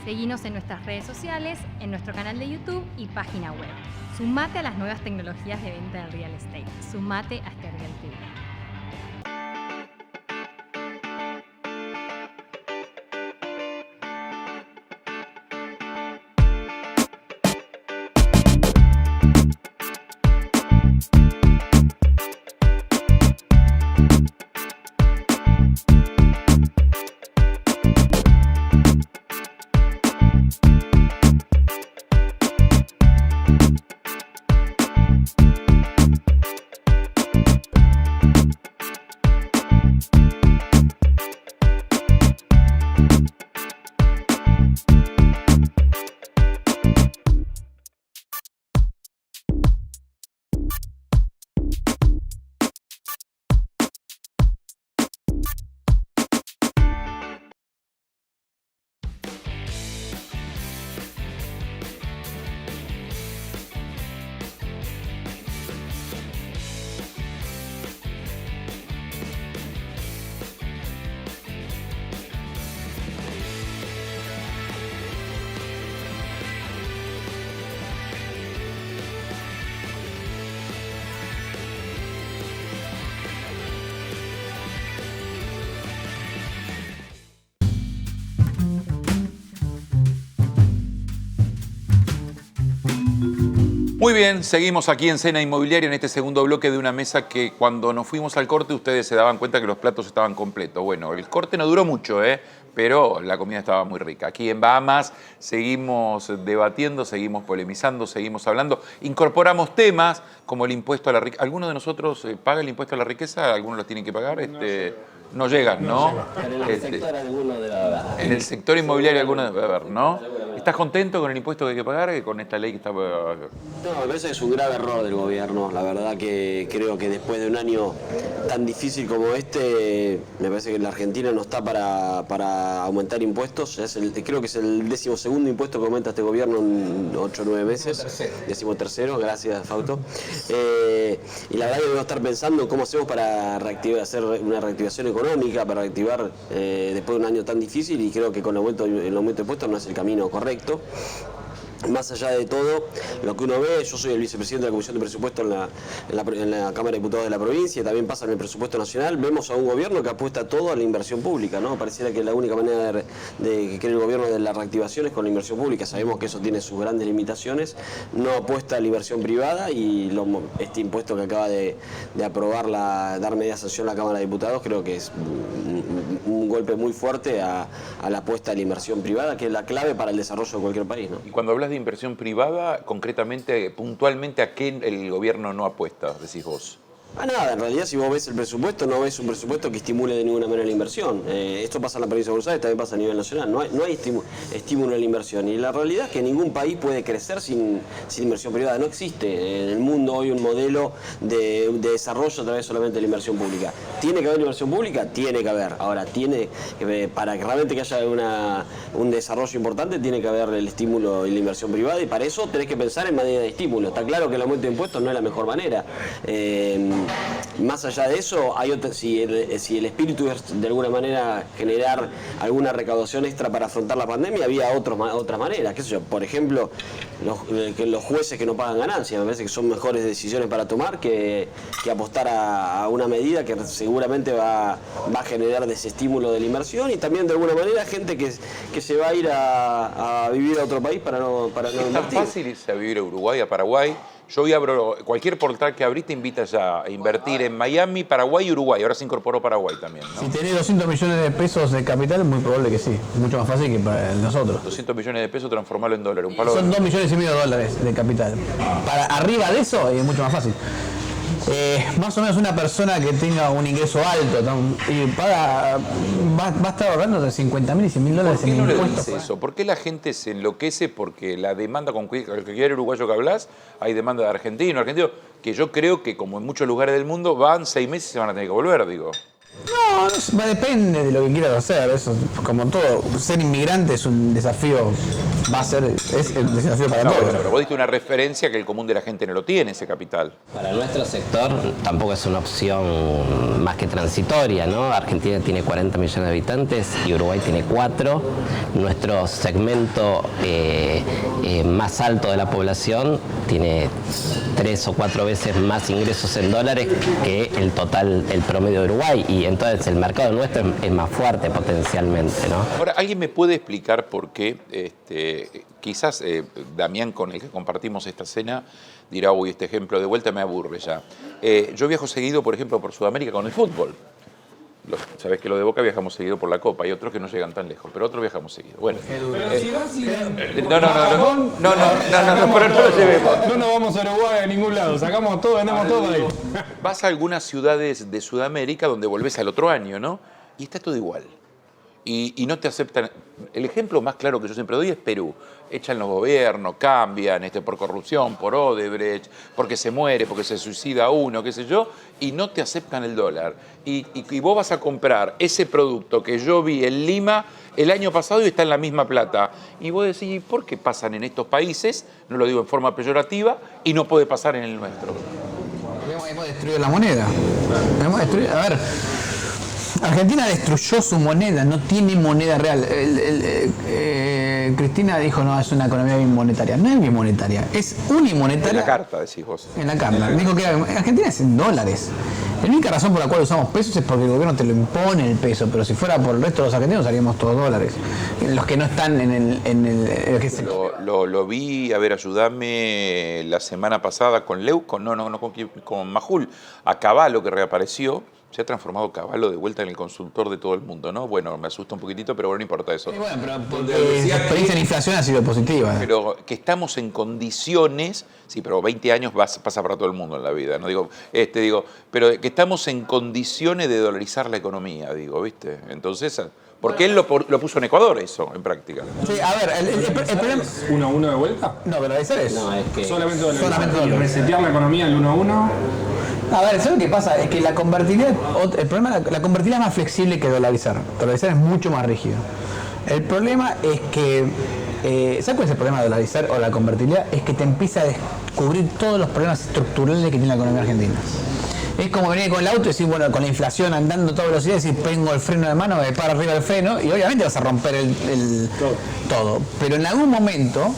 Seguinos en nuestras redes sociales, en nuestro canal de YouTube y página web. Sumate a las nuevas tecnologías de venta del real estate. Sumate a Stay Real TV. Muy bien, seguimos aquí en Cena Inmobiliaria en este segundo bloque de una mesa que cuando nos fuimos al corte ustedes se daban cuenta que los platos estaban completos. Bueno, el corte no duró mucho, pero la comida estaba muy rica. Aquí en Bahamas seguimos debatiendo, seguimos polemizando, seguimos hablando. Incorporamos temas como el impuesto a la riqueza. ¿Alguno de nosotros paga el impuesto a la riqueza? ¿Algunos lo tienen que pagar? No llegan, ¿no? Pero en el sector alguno debe haber. En el sector inmobiliario alguno debe haber, ¿no? ¿Estás contento con el impuesto que hay que pagar, con esta ley que está...? No, me parece que es un grave error del gobierno. La verdad que creo que después de un año tan difícil como este, me parece que la Argentina no está para aumentar impuestos. Creo que es el 12º impuesto que aumenta este gobierno en 8 o 9 meses. 13º, gracias Fausto. Y la verdad que debemos estar pensando cómo hacemos para hacer una reactivación económica, para reactivar después de un año tan difícil, y creo que con el aumento de impuestos no es el camino correcto. Más allá de todo, lo que uno ve, yo soy el vicepresidente de la Comisión de Presupuesto en la Cámara de Diputados de la provincia, también pasa en el presupuesto nacional, vemos a un gobierno que apuesta todo a la inversión pública, ¿no? Pareciera que la única manera de que cree el gobierno de la reactivación es con la inversión pública. Sabemos que eso tiene sus grandes limitaciones, no apuesta a la inversión privada, y este impuesto que acaba de aprobar, dar media sanción a la Cámara de Diputados, creo que es un golpe muy fuerte a la apuesta a la inversión privada, que es la clave para el desarrollo de cualquier país, ¿no? Y cuando hablas de inversión privada, concretamente, puntualmente, ¿a qué el gobierno no apuesta, decís vos? A nada, en realidad si vos ves el presupuesto, no ves un presupuesto que estimule de ninguna manera la inversión. Esto pasa en la provincia de Buenos Aires, también pasa a nivel nacional. No hay estímulo a la inversión. Y la realidad es que ningún país puede crecer sin inversión privada. No existe en el mundo hoy un modelo de desarrollo a través solamente de la inversión pública. ¿Tiene que haber inversión pública? Tiene que haber. Ahora, para que realmente que haya un desarrollo importante, tiene que haber el estímulo y la inversión privada, y para eso tenés que pensar en manera de estímulo. Está claro que el aumento de impuestos no es la mejor manera. Más allá de eso, si el espíritu es de alguna manera generar alguna recaudación extra para afrontar la pandemia, había otras maneras, qué sé yo, por ejemplo, los jueces que no pagan ganancias, me parece que son mejores decisiones para tomar que apostar a una medida que seguramente va a generar desestímulo de la inversión, y también de alguna manera gente que se va a ir a vivir a otro país para no invertir. ¿Es tan fácil irse a vivir a Uruguay, a Paraguay? Yo hoy abro, cualquier portal que abrís te invita ya a invertir en Miami, Paraguay y Uruguay. Ahora se incorporó Paraguay también, ¿no? Si tenés 200 millones de pesos de capital, es muy probable que sí. Es mucho más fácil que para nosotros. 200 millones de pesos, transformarlo en dólares. Son 2,5 millones de dólares de capital. Para arriba de eso es mucho más fácil. Más o menos una persona que tenga un ingreso alto va a estar ahorrando de 50.000 y 100.000 dólares en impuestos. ¿Por qué no le dice eso? ¿Por qué la gente se enloquece? Porque la demanda con cualquier uruguayo que hablas, hay demanda de argentino, que yo creo que como en muchos lugares del mundo van 6 meses y se van a tener que volver, digo. No, depende de lo que quieras hacer. Eso, como todo, ser inmigrante es un desafío, es el desafío para todos. Pero vos diste una referencia que el común de la gente no lo tiene, ese capital. Para nuestro sector tampoco es una opción más que transitoria, ¿no? Argentina tiene 40 millones de habitantes y Uruguay tiene 4. Nuestro segmento más alto de la población tiene 3 o 4 veces más ingresos en dólares que el total, el promedio de Uruguay, y entonces el mercado nuestro es más fuerte potencialmente, ¿no? Ahora, ¿alguien me puede explicar por qué, quizás Damián, con el que compartimos esta cena, dirá, uy, este ejemplo de vuelta me aburre ya? Yo viajo seguido, por ejemplo, por Sudamérica con el fútbol. Sabés que lo de Boca viajamos seguido por la Copa, hay otros que no llegan tan lejos, pero otros viajamos seguido. Bueno. Pero si vas pero no lo llevemos. No nos vamos a Uruguay a ningún lado, sacamos todo, vendemos todo ahí. Vas a algunas ciudades de Sudamérica donde volvés al otro año, ¿no? Y está todo igual. Y no te aceptan. El ejemplo más claro que yo siempre doy es Perú. Echan los gobiernos, cambian por corrupción, por Odebrecht, porque se muere, porque se suicida uno, qué sé yo, y no te aceptan el dólar. Y vos vas a comprar ese producto que yo vi en Lima el año pasado y está en la misma plata. Y vos decís, ¿por qué pasan en estos países? No lo digo en forma peyorativa, y no puede pasar en el nuestro. Hemos destruido la moneda. A ver, Argentina destruyó su moneda, no tiene moneda real. Cristina dijo, no, es una economía bimonetaria. No es bimonetaria, es unimonetaria. En la carta, decís vos. En la carta. Dijo que Argentina es en dólares. La única razón por la cual usamos pesos es porque el gobierno te lo impone el peso, pero si fuera por el resto de los argentinos haríamos todos dólares. Los que no están en el que lo vi, a ver, ayudame, la semana pasada con Leuco, con Majul, a Cavallo, que reapareció. Se ha transformado Cavallo de vuelta en el consultor de todo el mundo, ¿no? Bueno, me asusta un poquitito, pero bueno, no importa eso. Sí, bueno, pero porque la experiencia en inflación ha sido positiva. Pero que estamos en condiciones, sí, pero 20 años pasa para todo el mundo en la vida, no digo, pero que estamos en condiciones de dolarizar la economía, digo, ¿viste? Entonces, porque él lo puso en Ecuador eso, en práctica. Sí, a ver, el problema... ¿1-1 de vuelta? No, dolarizar es... No, es que Solamente dolarizar. Solamente Resetear la economía al 1-1. A ver, ¿sabes lo que pasa? Es que la convertibilidad, el problema, la convertibilidad es más flexible que dolarizar. Dolarizar es mucho más rígido. El problema es que, ¿sabes cuál es el problema de dolarizar o la convertibilidad? Es que te empieza a descubrir todos los problemas estructurales que tiene la economía argentina. Es como venir con el auto y decir, bueno, con la inflación andando a toda velocidad, decir, pongo el freno de mano, me paro arriba el freno, y obviamente vas a romper todo. Pero en algún momento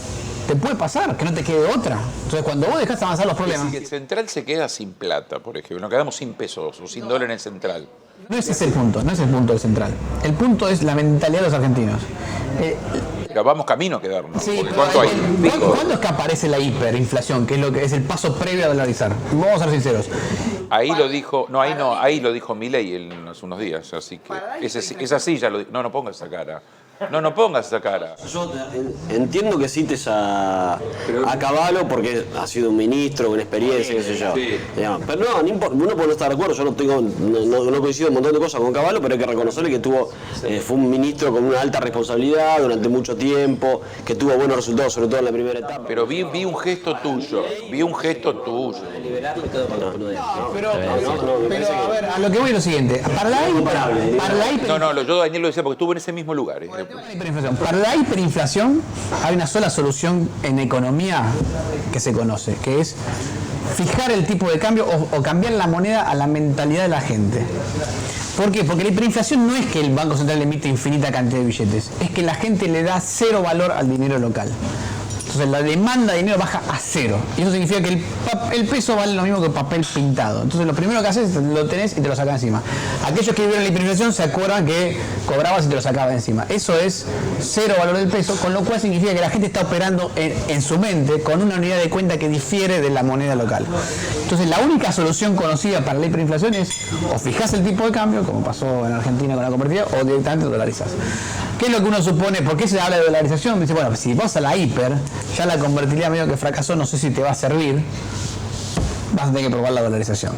te puede pasar, que no te quede otra. Entonces, cuando vos dejás avanzar los problemas... Si el central se queda sin plata, por ejemplo, nos quedamos sin pesos o sin dólar en el central. No ese es el punto, no es el punto del central. El punto es la mentalidad de los argentinos. Pero vamos camino a quedarnos. Sí, Porque ¿cuánto hay? ¿Cuándo es que aparece la hiperinflación? Que es lo que es el paso previo a dolarizar. Vamos a ser sinceros. Ahí lo dijo, ahí lo dijo Milei hace unos días, así que es así, ya lo dijo. No pongas esa cara. No pongas esa cara. Yo entiendo que cites a Cavallo porque ha sido un ministro con experiencia, qué sé yo. Sí. Digamos, pero no importa, uno puede no estar de acuerdo, yo no coincido en un montón de cosas con Cavallo, pero hay que reconocerle que fue un ministro con una alta responsabilidad durante mucho tiempo, que tuvo buenos resultados, sobre todo en la primera etapa. Pero vi un gesto tuyo, Liberar me quedo con la prudencia. Pero a ver, a lo que voy es lo siguiente. Para la yo Daniel lo decía porque estuvo en ese mismo lugar. Para la hiperinflación hay una sola solución en economía que se conoce, que es fijar el tipo de cambio o cambiar la moneda a la mentalidad de la gente. ¿Por qué? Porque la hiperinflación no es que el Banco Central emite infinita cantidad de billetes, es que la gente le da cero valor al dinero local. Entonces la demanda de dinero baja a cero. Y eso significa que el peso vale lo mismo que papel pintado. Entonces lo primero que haces es lo tenés y te lo sacas encima. Aquellos que vivieron la hiperinflación se acuerdan que cobrabas y te lo sacabas encima. Eso es cero valor del peso, con lo cual significa que la gente está operando en su mente con una unidad de cuenta que difiere de la moneda local. Entonces la única solución conocida para la hiperinflación es o fijás el tipo de cambio, como pasó en Argentina con la convertibilidad, o directamente dolarizás. ¿Qué es lo que uno supone? ¿Por qué se habla de dolarización? Dice, bueno, si vas a la hiper, ya la convertibilidad medio que fracasó, no sé si te va a servir, vas a tener que probar la dolarización.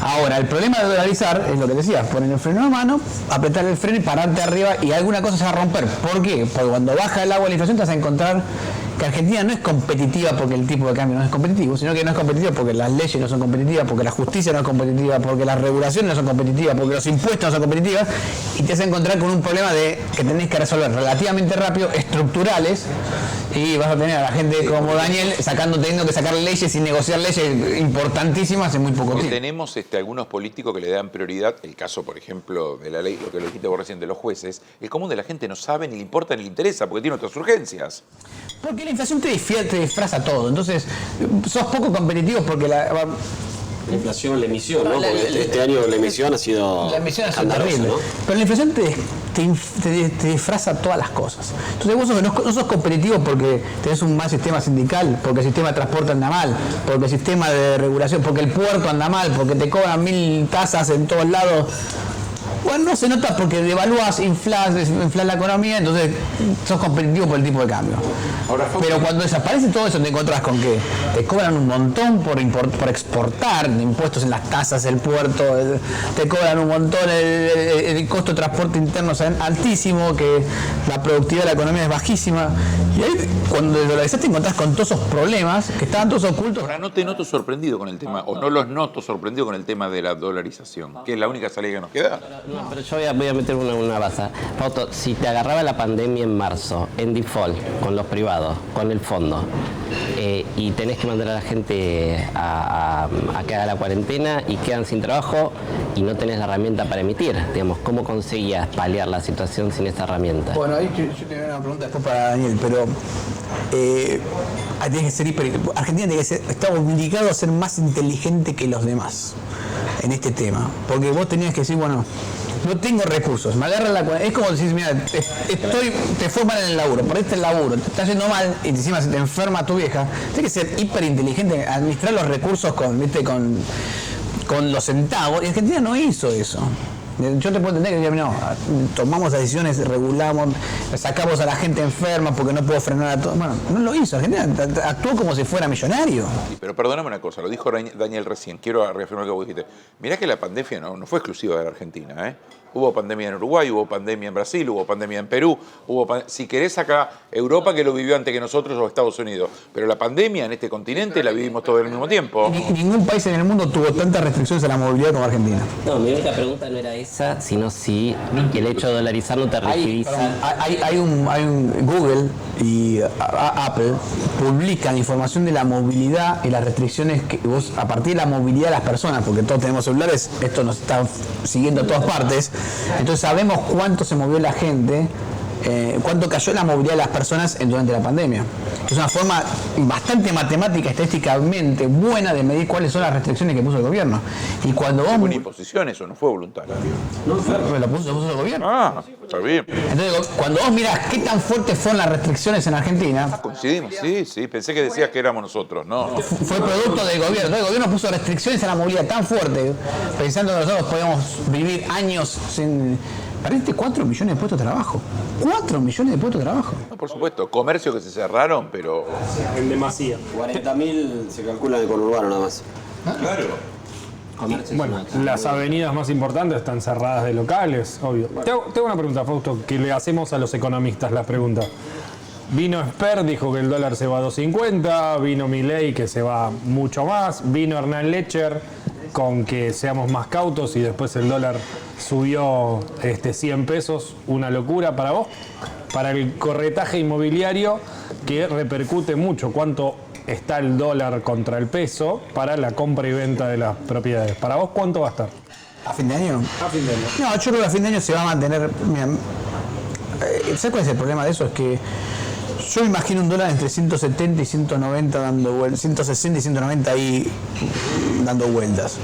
Ahora, el problema de dolarizar es lo que decías, poner el freno a mano, apretar el freno y pararte arriba y alguna cosa se va a romper. ¿Por qué? Porque cuando baja el agua de la inflación te vas a encontrar que Argentina no es competitiva porque el tipo de cambio no es competitivo, sino que no es competitiva porque las leyes no son competitivas, porque la justicia no es competitiva, porque las regulaciones no son competitivas, porque los impuestos no son competitivos, y te vas a encontrar con un problema que tenés que resolver relativamente rápido, estructurales, y vas a tener a la gente como Daniel teniendo que sacar leyes y negociar leyes importantísimas en muy poco tiempo. Tenemos algunos políticos que le dan prioridad, el caso, por ejemplo, de la ley, lo que lo dijiste vos recién de los jueces, el común de la gente no sabe, ni le importa, ni le interesa, porque tiene otras urgencias. Porque la inflación te disfraza todo, entonces sos poco competitivo porque la inflación, la emisión, ¿no? Porque este año la emisión ha sido terrible, ¿no? Pero la inflación te disfraza todas las cosas. Entonces vos no sos competitivo porque tenés un mal sistema sindical, porque el sistema de transporte anda mal, porque el sistema de regulación, porque el puerto anda mal, porque te cobran 1000 tasas en todos lados. Bueno, no se nota porque devalúas, inflas la economía, entonces sos competitivo por el tipo de cambio. Pero cuando desaparece todo eso te encontrás con que te cobran un montón por exportar, impuestos en las tasas, el puerto, te cobran un montón, el costo de transporte interno es altísimo, que la productividad de la economía es bajísima. Y ahí cuando dolarizás te encontrás con todos esos problemas que estaban todos ocultos. Ahora no te noto sorprendido con el tema, o no los noto sorprendido con el tema de la dolarización, que es la única salida que nos queda. No, pero yo voy a meter una baza. Pauto, si te agarraba la pandemia en marzo, en default, con los privados, con el fondo, y tenés que mandar a la gente a que haga la cuarentena y quedan sin trabajo y no tenés la herramienta para emitir. Digamos, ¿cómo conseguías paliar la situación sin esta herramienta? Bueno, ahí yo tengo una pregunta después para Daniel, pero tiene que ser Argentina tiene que ser, está obligado a ser más inteligente que los demás en este tema, porque vos tenías que decir, bueno, no tengo recursos, me agarra es como decir, mira, te fue mal en el laburo, perdiste el laburo, te está yendo mal y encima se te enferma tu vieja, tienes que ser hiper inteligente, administrar los recursos con los centavos, y Argentina no hizo eso. Yo te puedo entender que no, tomamos decisiones, regulamos, sacamos a la gente enferma porque no puedo frenar a todo. Bueno, no lo hizo, Argentina actuó como si fuera millonario. Sí, pero perdóname una cosa, lo dijo Daniel recién, quiero reafirmar lo que vos dijiste. Mirá que la pandemia no fue exclusiva de la Argentina, ¿eh? Hubo pandemia en Uruguay, hubo pandemia en Brasil, hubo pandemia en Perú, si querés acá, Europa que lo vivió antes que nosotros o Estados Unidos. Pero la pandemia en este continente la vivimos todo al mismo tiempo. Ningún país en el mundo tuvo tantas restricciones a la movilidad como Argentina. No, mi única pregunta no era esa, sino si el hecho de dolarizar no te rigidiza. Hay un Google y Apple publican información de la movilidad y las restricciones que vos, a partir de la movilidad de las personas, porque todos tenemos celulares, esto nos está siguiendo a todas partes. Entonces sabemos cuánto se movió la gente, cuánto cayó la movilidad de las personas durante la pandemia. Es una forma bastante matemática, estadísticamente buena de medir cuáles son las restricciones que puso el gobierno. Y cuando vos... Fue una imposición, eso no fue voluntario. No, lo puso el gobierno. Ah, está bien. Entonces, cuando vos mirás qué tan fuertes fueron las restricciones en Argentina... Coincidimos, sí, pensé que decías que éramos nosotros, ¿no? Fue producto del gobierno. Entonces, el gobierno puso restricciones a la movilidad tan fuertes, pensando que nosotros podíamos vivir años sin... Perdiste 4 millones de puestos de trabajo. 4 millones de puestos de trabajo. No, por supuesto, comercios que se cerraron, pero... En demasía. 40.000 se calcula de conurbano nada más. Claro. Bueno, las avenidas más importantes están cerradas de locales, obvio. Te hago una pregunta, Fausto, que le hacemos a los economistas la pregunta. Vino Esper, dijo que el dólar se va a 2.50, vino Milei que se va mucho más, vino Hernán Lecher con que seamos más cautos y después el dólar subió 100 pesos, una locura para vos. Para el corretaje inmobiliario que repercute mucho, cuánto está el dólar contra el peso para la compra y venta de las propiedades. Para vos, ¿cuánto va a estar? ¿A fin de año? A fin de año. No, yo creo que a fin de año se va a mantener... Mira, ¿sabes cuál es el problema de eso? Es que yo me imagino un dólar entre 170 y 190 dando vueltas, 160 y 190 ahí dando vueltas.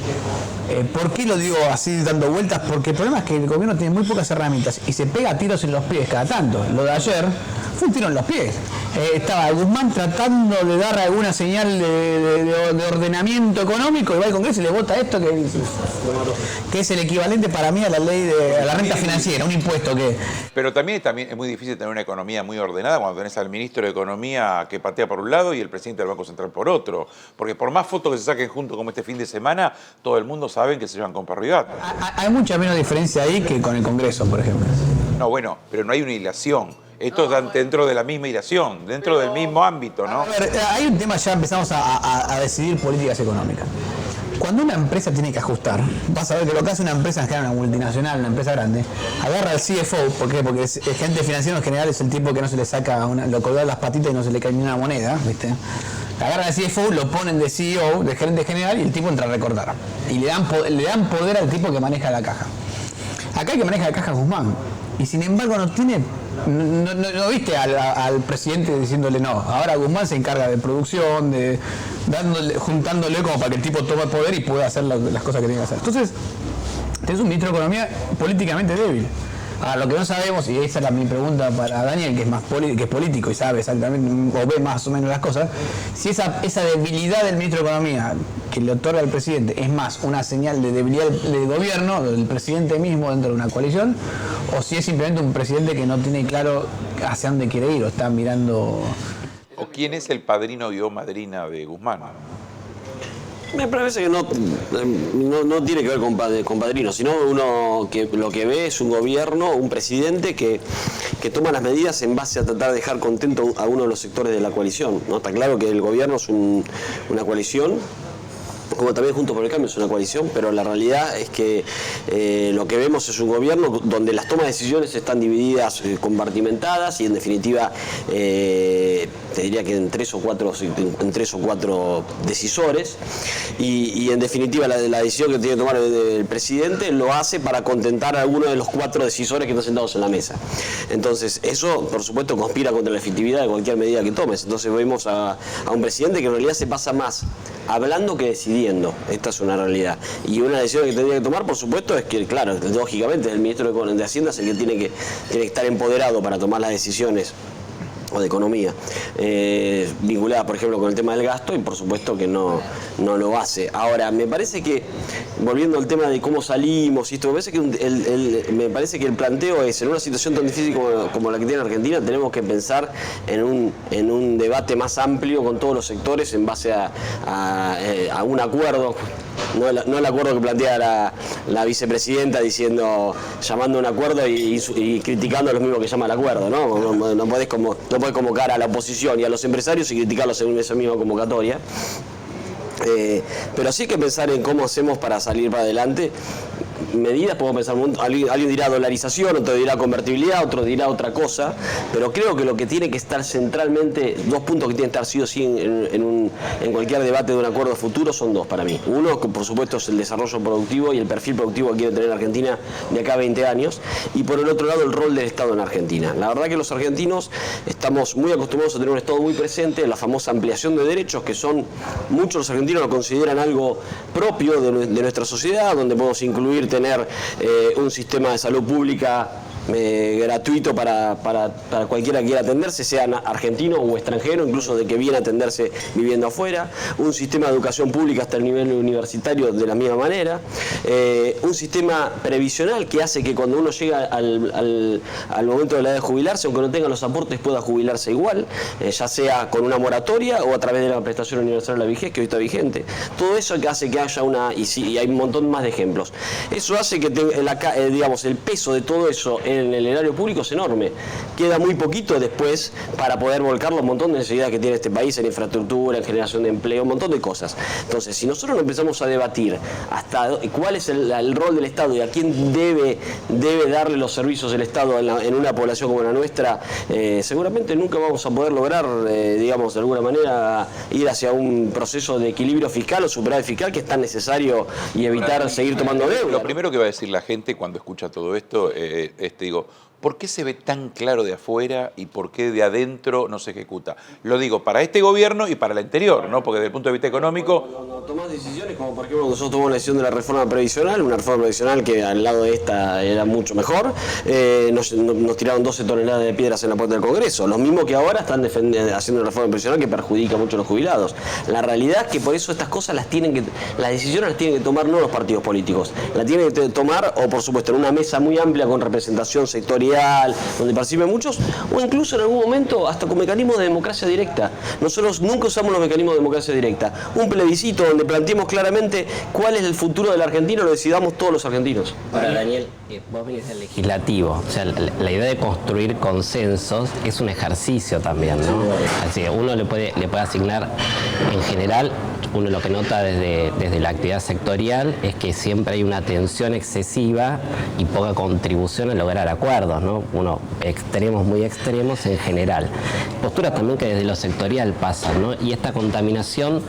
¿Por qué lo digo así dando vueltas? Porque el problema es que el gobierno tiene muy pocas herramientas y se pega tiros en los pies cada tanto. Lo de ayer fue un tiro en los pies. Estaba Guzmán tratando de dar alguna señal de ordenamiento económico y va al Congreso y le vota esto que es el equivalente para mí a la ley a la renta financiera, un impuesto que... Pero también es muy difícil tener una economía muy ordenada cuando tenés al ministro de Economía que patea por un lado y el presidente del Banco Central por otro. Porque por más fotos que se saquen juntos como este fin de semana, todo el mundo sabe que se llevan con prioridad. Hay mucha menos diferencia ahí que con el Congreso, por ejemplo. No, bueno, pero no hay una hilación. Esto es dentro de la misma hilación, dentro del mismo ámbito, ¿no? A ver, hay un tema, ya empezamos a decidir políticas económicas. Cuando una empresa tiene que ajustar, vas a ver que lo que hace una empresa, en general una multinacional, una empresa grande, agarra al CFO, ¿por qué? Porque el gerente financiero en general es el tipo que no se le saca, lo colga las patitas y no se le cae ni una moneda, ¿viste? Agarran al CFO, lo ponen de CEO, de gerente general, y el tipo entra a recortar. Y le dan poder al tipo que maneja la caja. Acá el que maneja la caja es Guzmán. Y sin embargo no viste al presidente diciéndole no. Ahora Guzmán se encarga de producción, juntándole como para que el tipo tome poder y pueda hacer las cosas que tiene que hacer. Entonces, tenés un ministro de Economía políticamente débil. Ahora, lo que no sabemos, y esa es mi pregunta para Daniel, que es político y sabe exactamente, o ve más o menos las cosas, si esa debilidad del ministro de Economía que le otorga el presidente es más una señal de debilidad del gobierno, del presidente mismo dentro de una coalición, o si es simplemente un presidente que no tiene claro hacia dónde quiere ir o está mirando... ¿O quién es el padrino o madrina de Guzmán? Me parece que no tiene que ver con padrino, sino uno que lo que ve es un gobierno, un presidente que toma las medidas en base a tratar de dejar contento a uno de los sectores de la coalición, ¿no? Está claro que el gobierno es una coalición como también Juntos por el Cambio es una coalición, pero la realidad es que lo que vemos es un gobierno donde las tomas de decisiones están divididas, compartimentadas y en definitiva te diría que en tres o cuatro decisores y en definitiva la decisión que tiene que tomar el presidente lo hace para contentar a alguno de los 4 decisores que están sentados en la mesa. Entonces eso por supuesto conspira contra la efectividad de cualquier medida que tomes. Entonces vemos a un presidente que en realidad se pasa más hablando que decidiendo. Esta es una realidad. Y una decisión que tendría que tomar, por supuesto, es que, claro, lógicamente el ministro de Hacienda es el que tiene que estar empoderado para tomar las decisiones o de economía, vinculada por ejemplo con el tema del gasto y por supuesto que no lo hace. Ahora, me parece que, volviendo al tema de cómo salimos y esto, me parece que el planteo es, en una situación tan difícil como la que tiene Argentina, tenemos que pensar en un debate más amplio con todos los sectores en base a un acuerdo. No el acuerdo que plantea la vicepresidenta llamando a un acuerdo y criticando a los mismos que llaman al acuerdo, ¿no? No podés convocar a la oposición y a los empresarios y criticarlos en esa misma convocatoria. Pero sí hay que pensar en cómo hacemos para salir para adelante. Medidas, podemos pensar, alguien dirá dolarización, otro dirá convertibilidad, otro dirá otra cosa, pero creo que lo que tiene que estar centralmente, 2 puntos que tienen que estar sí o sí en cualquier debate de un acuerdo futuro son 2 para mí. Uno, que por supuesto es el desarrollo productivo y el perfil productivo que quiere tener Argentina de acá a 20 años, y por el otro lado el rol del Estado en Argentina. La verdad que los argentinos estamos muy acostumbrados a tener un Estado muy presente, la famosa ampliación de derechos, que muchos los argentinos lo consideran algo propio de nuestra sociedad, donde podemos incluir tener un sistema de salud pública gratuito para cualquiera que quiera atenderse, sea argentino o extranjero, incluso de que viene a atenderse viviendo afuera, un sistema de educación pública hasta el nivel universitario de la misma manera, un sistema previsional que hace que cuando uno llega al momento de la edad de jubilarse, aunque no tenga los aportes, pueda jubilarse igual, ya sea con una moratoria o a través de la prestación universal de la vejez, que hoy está vigente. Todo eso que hace que haya y hay un montón más de ejemplos. Eso hace que digamos, el peso de todo eso en el erario público es enorme. Queda muy poquito después para poder volcarlo a un montón de necesidades que tiene este país en infraestructura, en generación de empleo, un montón de cosas. Entonces, si nosotros no empezamos a debatir hasta cuál es el rol del Estado y a quién debe darle los servicios del Estado en una población como la nuestra, seguramente nunca vamos a poder lograr, digamos, de alguna manera ir hacia un proceso de equilibrio fiscal o superávit fiscal que es tan necesario y evitar seguir tomando deuda. Lo primero que va a decir la gente cuando escucha todo esto digo, ¿por qué se ve tan claro de afuera y por qué de adentro no se ejecuta? Lo digo para este gobierno y para el anterior, ¿no? Porque desde el punto de vista económico... Cuando tomás decisiones, como por ejemplo nosotros tomamos la decisión de la reforma previsional, una reforma previsional que al lado de esta era mucho mejor, nos tiraron 12 toneladas de piedras en la puerta del Congreso, los mismos que ahora están haciendo una reforma previsional que perjudica mucho a los jubilados. La realidad es que por eso estas cosas las decisiones las tienen que tomar no los partidos políticos, las tienen que tomar, o por supuesto, en una mesa muy amplia con representación sectorial, donde participen muchos, o incluso en algún momento hasta con mecanismos de democracia directa. Nosotros nunca usamos los mecanismos de democracia directa. Un plebiscito donde planteemos claramente cuál es el futuro de la Argentina, lo decidamos todos los argentinos. Ahora, Daniel, vos venís del legislativo, o sea, la idea de construir consensos es un ejercicio también, ¿no? Así que uno le puede asignar, en general, uno lo que nota desde la actividad sectorial es que siempre hay una tensión excesiva y poca contribución a lograr acuerdos, ¿no? Extremos, muy extremos en general. Posturas también que desde lo sectorial pasan, ¿no? Y esta contaminación,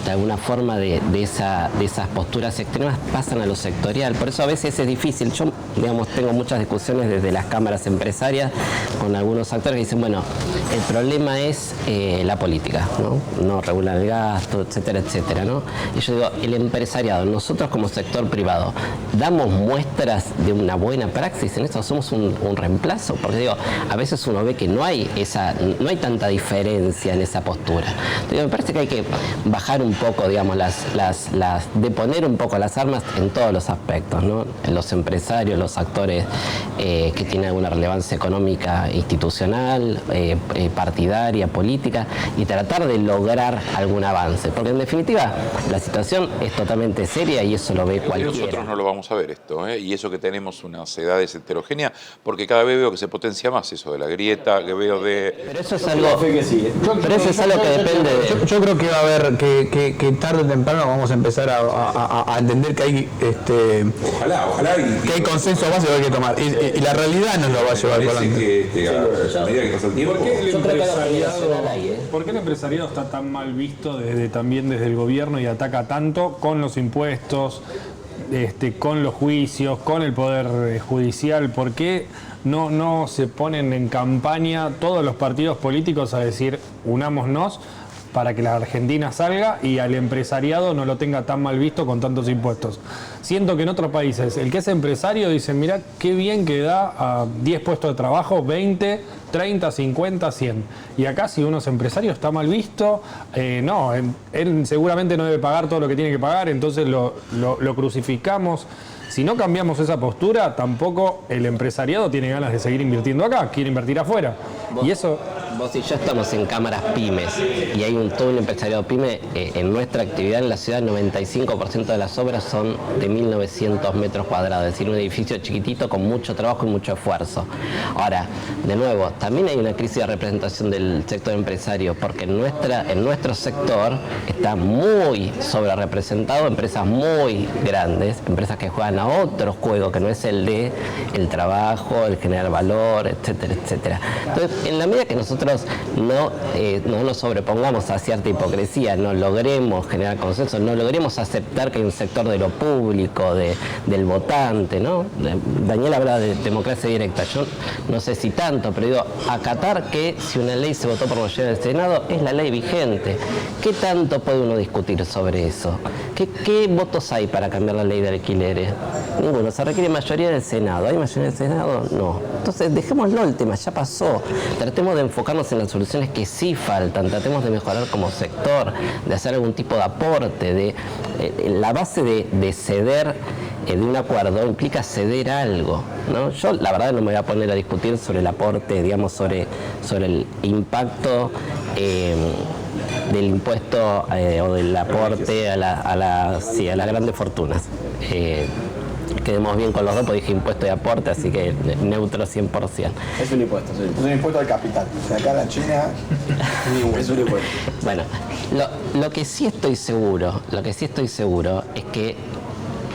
de alguna forma, de esas posturas extremas pasan a lo sectorial. Por eso a veces es difícil. Yo, digamos, tengo muchas discusiones desde las cámaras empresarias con algunos actores que dicen, bueno, el problema es la política, ¿no? No regulan el gasto, etcétera, etcétera, ¿no? Y yo digo, el empresariado, nosotros como sector privado, ¿damos muestras de una buena praxis en esto? ¿Somos un reemplazo? Porque digo, a veces uno ve que no hay tanta diferencia en esa postura. Entonces, me parece que hay que bajar un poco, digamos, deponer un poco las armas en todos los aspectos, ¿no? Los empresarios, los actores que tienen alguna relevancia económica, institucional, partidaria, política, y tratar de lograr algún avance. Porque en definitiva, la situación es totalmente seria y eso lo ve cualquiera. Nosotros no lo vamos a ver esto, y eso que tenemos unas edades heterogéneas, porque cada vez veo que se potencia más eso de la grieta, que veo de... Pero eso es algo, pero eso es algo que depende de... Yo creo que va a haber que que tarde o temprano vamos a empezar a entender que hay Ojalá que hay consenso básico que hay que tomar. Y la realidad nos lo va a llevar por parece delante. que a medida que pasa el tiempo. ¿Por qué el empresariado está tan mal visto también desde el gobierno y ataca tanto con los impuestos, con los juicios, con el poder judicial? ¿Por qué no se ponen en campaña todos los partidos políticos a decir unámonos para que la Argentina salga y al empresariado no lo tenga tan mal visto con tantos impuestos? Siento que en otros países el que es empresario dice, mirá qué bien que da a 10 puestos de trabajo, 20, 30, 50, 100. Y acá si uno es empresario está mal visto, él seguramente no debe pagar todo lo que tiene que pagar, entonces lo crucificamos. Si no cambiamos esa postura, tampoco el empresariado tiene ganas de seguir invirtiendo acá, quiere invertir afuera. Y eso... Vos y yo estamos en cámaras pymes y hay todo un empresariado pyme. En nuestra actividad en la ciudad, el 95% de las obras son de 1.900 metros cuadrados, es decir, un edificio chiquitito con mucho trabajo y mucho esfuerzo. Ahora, de nuevo, también hay una crisis de representación del sector empresario, porque en nuestro sector está muy sobre representado empresas muy grandes, empresas que juegan a otro juego que no es el de el trabajo, el generar valor, etcétera, etcétera. Entonces, en la medida que nosotros no nos sobrepongamos a cierta hipocresía, no logremos generar consenso, no logremos aceptar que hay un sector de lo público, del votante, ¿no? Daniel habla de democracia directa, yo no sé si tanto, pero digo, acatar que si una ley se votó por mayoría del Senado, es la ley vigente. ¿Qué tanto puede uno discutir sobre eso? ¿Qué votos hay para cambiar la ley de alquileres? Ninguno. ¿Se requiere mayoría del Senado? ¿Hay mayoría del Senado? No. Entonces, dejémoslo, el tema ya pasó. Tratemos de enfocarnos en las soluciones que sí faltan, tratemos de mejorar como sector, de hacer algún tipo de aporte, la base de ceder de un acuerdo implica ceder algo, ¿no? Yo la verdad no me voy a poner a discutir sobre el aporte, digamos, sobre el impacto del impuesto o del aporte a las grandes fortunas. Quedemos bien con los dos, porque dije impuesto y aporte, así que neutro 100%. Es un impuesto, Es un impuesto al capital. O sea, acá la China es un impuesto. Bueno, lo que sí estoy seguro es que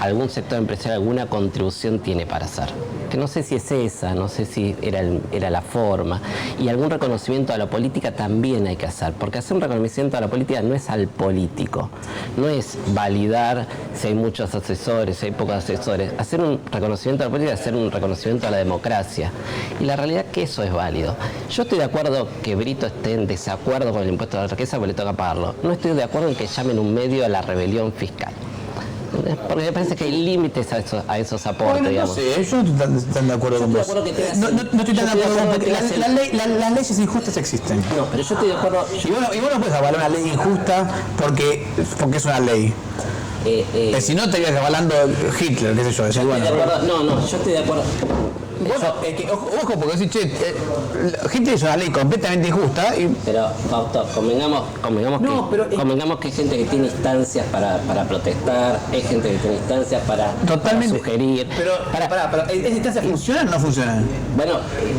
algún sector empresarial, alguna contribución tiene para hacer. Que no sé si es esa, no sé si era la forma. Y algún reconocimiento a la política también hay que hacer, porque hacer un reconocimiento a la política no es al político, no es validar si hay muchos asesores, si hay pocos asesores. Hacer un reconocimiento a la política es hacer un reconocimiento a la democracia. Y la realidad es que eso es válido. Yo estoy de acuerdo que Brito esté en desacuerdo con el impuesto a la riqueza porque le toca pagarlo. No estoy de acuerdo en que llamen un medio a la rebelión fiscal. Porque me parece que hay límites a esos aportes, bueno, digamos. No sé, yo no estoy tan de acuerdo con vos. No estoy tan de acuerdo porque las leyes injustas existen. No, pero yo estoy de acuerdo. Y vos no puedes avalar una ley injusta porque es una ley. Si no, estarías avalando Hitler, qué sé yo. Decir, bueno, no, yo estoy de acuerdo. Bueno, ojo, porque decís, che, Hitler es una ley completamente injusta. Pero, Fausto, convengamos que hay gente que tiene instancias para protestar, hay gente que tiene instancias para sugerir. Pero, ¿esas instancias funcionan o no funcionan? Bueno,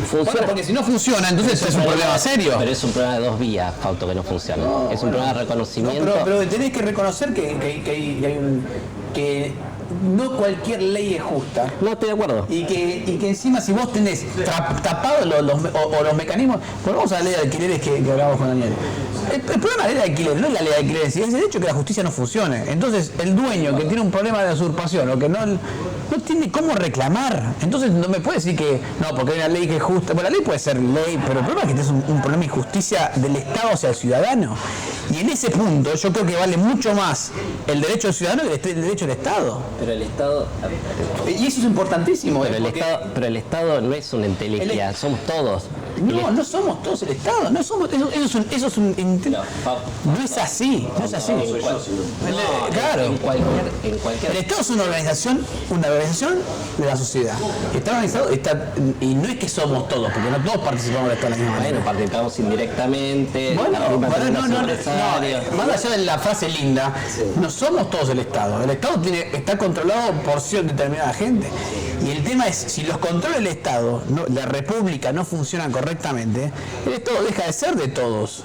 funciona. Bueno, porque si no funciona, entonces es un problema serio. Pero es un problema de dos vías, Fausto, que no funciona. Es un problema de reconocimiento. No, pero tenés que reconocer que no cualquier ley es justa. No, estoy de acuerdo. Y que encima si vos tenés tapados los mecanismos, volvamos a la ley de alquileres que hablábamos con Daniel. El problema de la ley de alquileres no es la ley de alquileres, es el hecho de que la justicia no funcione. Entonces el dueño que tiene un problema de usurpación o que no tiene cómo reclamar. Entonces no me puede decir que no, porque hay una ley que es justa. Bueno, la ley puede ser ley, pero el problema es que tenés un problema de injusticia del Estado hacia el ciudadano. Y en ese punto yo creo que vale mucho más el derecho del ciudadano que el derecho del Estado. Pero el Estado... Y eso es importantísimo. Pero el Estado no es una entelequia, somos todos. No somos todos el Estado. No somos, eso es un no es así. No es así. Claro. En cualquier... El Estado es una organización de la sociedad. Está organizado, y no es que somos todos, porque no todos participamos del Estado de la misma manera. Bueno, participamos indirectamente. Más allá de la frase linda, no somos todos el Estado. El Estado está controlado por cierta determinada gente. Y el tema es, si los controles del Estado, la República, no funcionan correctamente, correctamente, el Estado deja de ser de todos.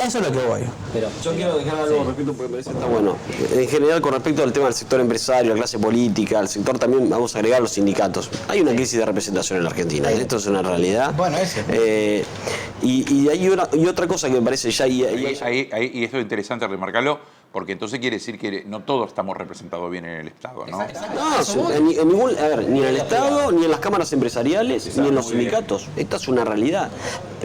Eso es lo que voy. Pero Yo quiero dejar algo respecto, porque me parece que está bueno. En general, con respecto al tema del sector empresario, la clase política, el sector también, vamos a agregar los sindicatos. Hay una crisis de representación en la Argentina, esto es una realidad. Bueno, eso. Y hay otra cosa que me parece ya... Y esto es interesante remarcarlo, porque entonces quiere decir que no todos estamos representados bien en el Estado, ¿no? No, ni en el Estado, ni en las cámaras empresariales, ni en los sindicatos. Esta es una realidad.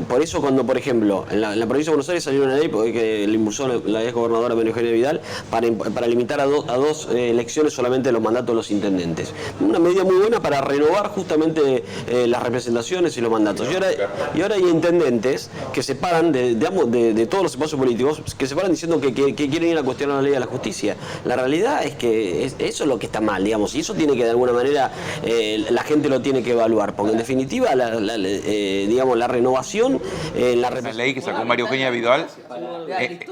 Por eso cuando, por ejemplo, en la provincia de Buenos Aires salió una ley que le impulsó la ex gobernadora María Eugenia Vidal para limitar a dos elecciones solamente los mandatos de los intendentes. Una medida muy buena para renovar justamente las representaciones y los mandatos. Y ahora hay intendentes que se paran de todos los espacios políticos, que se paran diciendo que quieren ir a cuestionar la ley de la justicia. La realidad es que eso es lo que está mal, digamos, y eso tiene que de alguna manera la gente lo tiene que evaluar, porque en definitiva digamos, la renovación la ley que sacó María Eugenia Vidal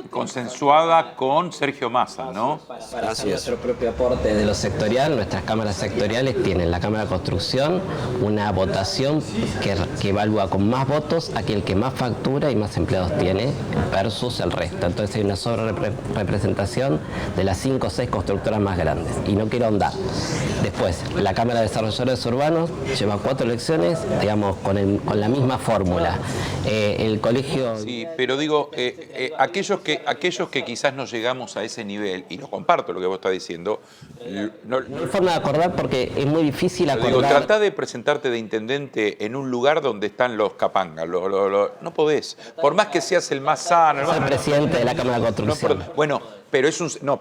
consensuada con Sergio Massa, ¿no? Para hacer nuestro propio aporte de lo sectorial, nuestras cámaras sectoriales tienen la Cámara de Construcción una votación que evalúa con más votos aquel que más factura y más empleados tiene versus el resto. Entonces hay una sobrerepresentación de las 5 o 6 constructoras más grandes. Y no quiero ahondar. Después, la Cámara de Desarrolladores Urbanos lleva 4 elecciones, digamos, con la misma fórmula. El colegio... Sí, pero digo, aquellos que quizás no llegamos a ese nivel, y lo comparto lo que vos estás diciendo, no hay forma de acordar porque es muy difícil acordar. Digo, tratá de presentarte de intendente en un lugar donde están los capangas, no podés, por más que seas el más sano. Soy presidente de la Cámara de Construcción. Bueno, pero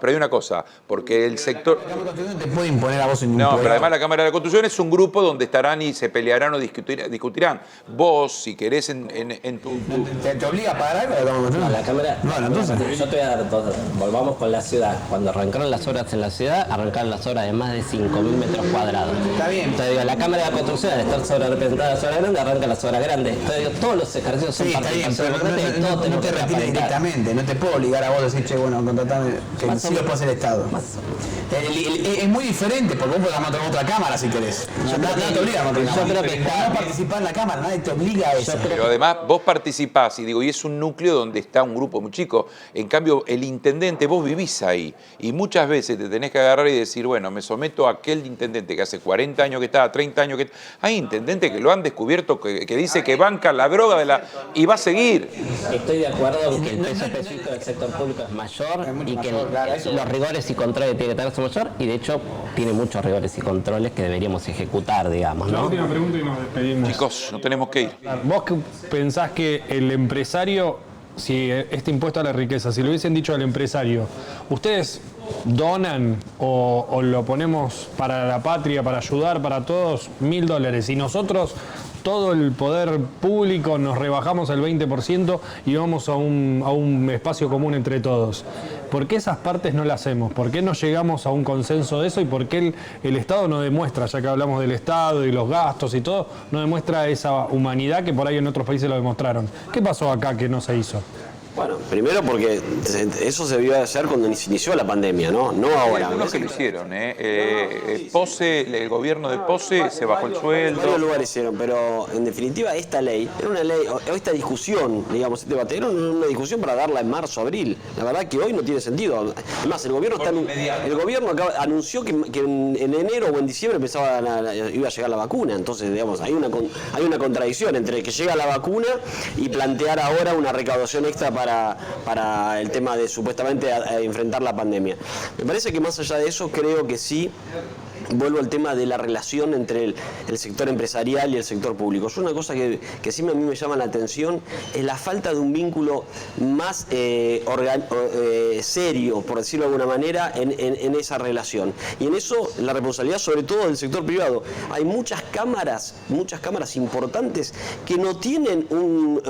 pero hay una cosa, porque el sector... La Cámara de Construcción te puede imponer a vos en No, pero además la Cámara de Construcción es un grupo donde estarán y se pelearán o discutirán. Vos, si querés en tu... ¿Te obliga a pagar algo? No, la Cámara... Bueno, entonces... Yo te voy a dar dos. Volvamos con la ciudad. Cuando arrancaron las obras en la ciudad, arrancaron las obras de más de 5.000 metros cuadrados. Está bien. Entonces digo, la Cámara de Construcción, al estar sobre representada la obra grande, arranca las obras grandes. Entonces digo, todos los ejercicios son participación democrática y todos tenemos te que retires aparentar. directamente, no te puedo obligar a vos a decir, che, bueno, contratame, que sí lo puede hacer el Estado. Es muy diferente, porque vos podés armar otra cámara si querés. No te obliga a montar una cámara. Yo creo que no participar en la cámara, nadie te obliga a eso. Pero además vos participás y es un núcleo donde está un grupo muy chico. En cambio, el intendente, vos vivís ahí y muchas veces te tenés que agarrar y decir, bueno, me someto a aquel intendente que hace 40 años que está, 30 años que... Hay intendentes que lo han descubierto, que dice que banca la droga y va a seguir. Estoy de acuerdo en que el peso específico del sector público es mayor y que los rigores y controles tienen que tener mayor, y de hecho tiene muchos rigores y controles que deberíamos ejecutar, digamos, La ¿no? última pregunta y nos despedimos. Chicos, no tenemos que ir. ¿Vos qué pensás que el empresario, si este impuesto a la riqueza, si lo hubiesen dicho al empresario, ustedes donan o lo ponemos para la patria, para ayudar para todos, $1.000, y nosotros todo el poder público nos rebajamos el 20% y vamos a un espacio común entre todos? ¿Por qué esas partes no las hacemos? ¿Por qué no llegamos a un consenso de eso? ¿Y por qué el Estado no demuestra, ya que hablamos del Estado y los gastos y todo, no demuestra esa humanidad que por ahí en otros países lo demostraron? ¿Qué pasó acá que no se hizo? Bueno, primero porque eso se debió hacer cuando se inició la pandemia, ¿no? No ahora. Algunos que lo hicieron, Pose, el gobierno de Pose se bajó el sueldo. Varios lugares hicieron, pero en definitiva esta ley, era una ley, esta discusión, digamos, este debate, era una discusión para darla en marzo, abril. La verdad que hoy no tiene sentido. Además, el gobierno anunció que en enero o en diciembre iba a llegar la vacuna. Entonces, digamos, hay una contradicción entre que llega la vacuna y plantear ahora una recaudación extra para el tema de supuestamente enfrentar la pandemia. Me parece que más allá de eso, creo que sí. Vuelvo al tema de la relación entre el sector empresarial y el sector público. Es una cosa que sí a mí me llama la atención, es la falta de un vínculo más serio, por decirlo de alguna manera, en esa relación. Y en eso la responsabilidad sobre todo del sector privado. Hay muchas cámaras importantes que no tienen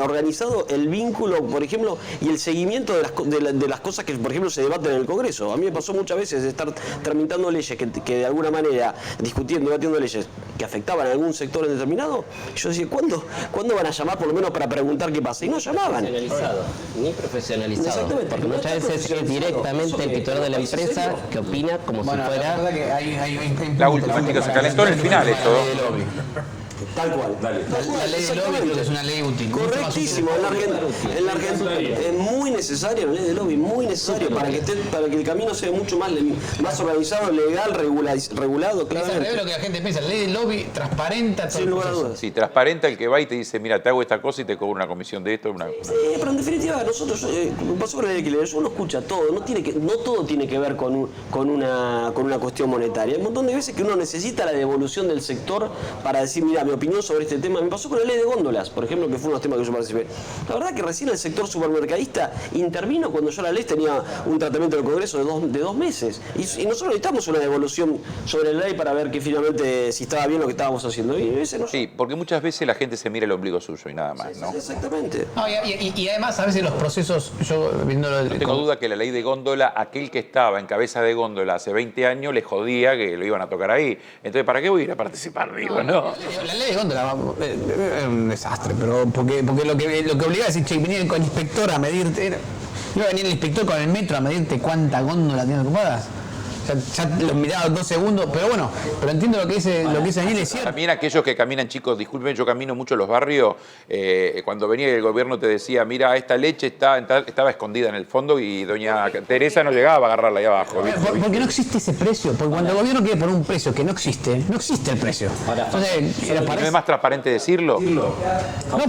organizado el vínculo, por ejemplo, y el seguimiento de las cosas que, por ejemplo, se debaten en el Congreso. A mí me pasó muchas veces de estar tramitando leyes que de alguna manera debatiendo leyes que afectaban a algún sector determinado. Yo decía, ¿cuándo van a llamar por lo menos para preguntar qué pasa? Y no llamaban. Ni profesionalizado. Porque muchas veces es directamente el titular de la empresa que opina como si fuera... La última, chicos, se calentó en el final esto. Tal cual. La ley de lobby creo que es una ley útil. Correctísimo. En la Argentina es muy necesaria la ley de lobby, muy necesaria para que el camino sea mucho más organizado, legal, regulado, Es al claramente. revés lo que la gente piensa. La ley de lobby transparenta todo Sin el lugar a proceso. dudas. Sí, transparenta el que va y te dice, mira, te hago esta cosa y te cobro una comisión de esto. Sí, pero en definitiva, nosotros, pasó con la ley de alquiler, uno escucha todo, no todo tiene que ver con una cuestión monetaria. Hay un montón de veces que uno necesita la devolución del sector para decir, mira, mi opinión sobre este tema. Me pasó con la ley de góndolas, por ejemplo, que fue uno de los temas que yo participé. La verdad que recién el sector supermercadista intervino cuando yo la ley tenía un tratamiento del Congreso de dos meses. Y nosotros necesitamos una devolución sobre la ley para ver que finalmente si estaba bien lo que estábamos haciendo. Y ese no. Sí, porque muchas veces la gente se mira el ombligo suyo y nada más, ¿no? Exactamente. No, y además a veces los procesos, yo viéndolo... No tengo duda que la ley de góndola, aquel que estaba en cabeza de góndola hace 20 años le jodía que lo iban a tocar ahí. Entonces, ¿para qué voy a ir a participar? Digo, ¿no? La ley de góndola es un desastre, pero porque lo que obligaba a decir, che, venía con el inspector a medirte, iba a venir el inspector con el metro a medirte cuánta góndola tiene ocupadas. Ya los miraba 2 segundos, pero bueno, pero entiendo lo que dice Daniel, es cierto. También aquellos que caminan, chicos, disculpen, yo camino mucho en los barrios, cuando venía el gobierno te decía, mira, esta leche estaba escondida en el fondo y doña Teresa no llegaba a agarrarla ahí abajo. ¿viste? Porque no existe ese precio, porque cuando el gobierno quiere poner un precio que no existe el precio. Entonces, ¿No es más transparente decirlo? No,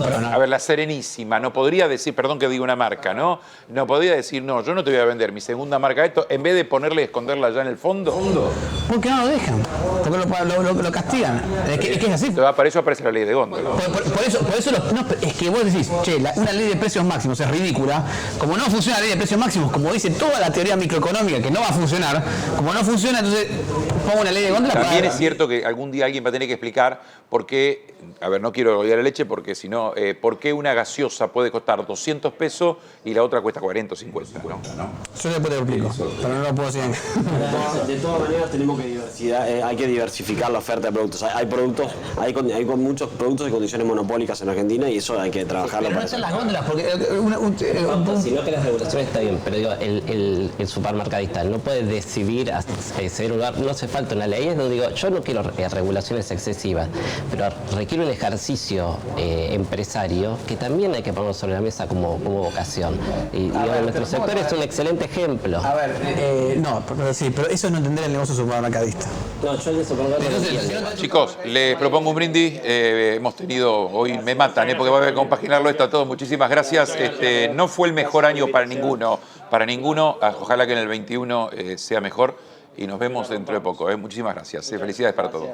pero no. A ver, la Serenísima no podría decir, perdón que diga una marca, ¿no? No podría decir, no, yo no te voy a vender mi segunda marca esto, en vez de ponerle y esconderla allá en el fondo. ¿Por qué no lo dejan? Porque lo castigan. Es que es así. Para eso aparece la ley de góndola. Por eso es que vos decís, che, una ley de precios máximos es ridícula. Como no funciona la ley de precios máximos, como dice toda la teoría microeconómica que no va a funcionar, como no funciona, entonces pongo una ley de góndola. También es cierto que algún día alguien va a tener que explicar por qué, a ver, no quiero odiar la leche porque si no, por qué una gaseosa puede costar 200 pesos y la otra cuesta 40 o 50, ¿no? Yo después te lo explico, pero no lo puedo decir. De todas maneras tenemos que hay que diversificar la oferta de productos. Hay con muchos productos de condiciones monopólicas en Argentina y eso hay que trabajarlo. Pero no están las góndolas, porque Si no que las regulaciones está bien, pero digo, el supermercadista no puede decidir ceder un lugar, no hace falta una ley, es donde digo, yo no quiero regulaciones excesivas, pero requiere un ejercicio empresario que también hay que poner sobre la mesa como vocación. Y digamos, nuestro sector es un excelente ejemplo. A ver, no, sí, pero eso es no entender el negocio supermercadista. No, yo el supermercado Chicos, les propongo un brindis. Hemos tenido, hoy me matan, porque va a haber que compaginarlo esto a todos. Muchísimas gracias. No fue el mejor año para ninguno. Ojalá que en el 21 sea mejor y nos vemos dentro de poco. Muchísimas gracias. Felicidades para todos.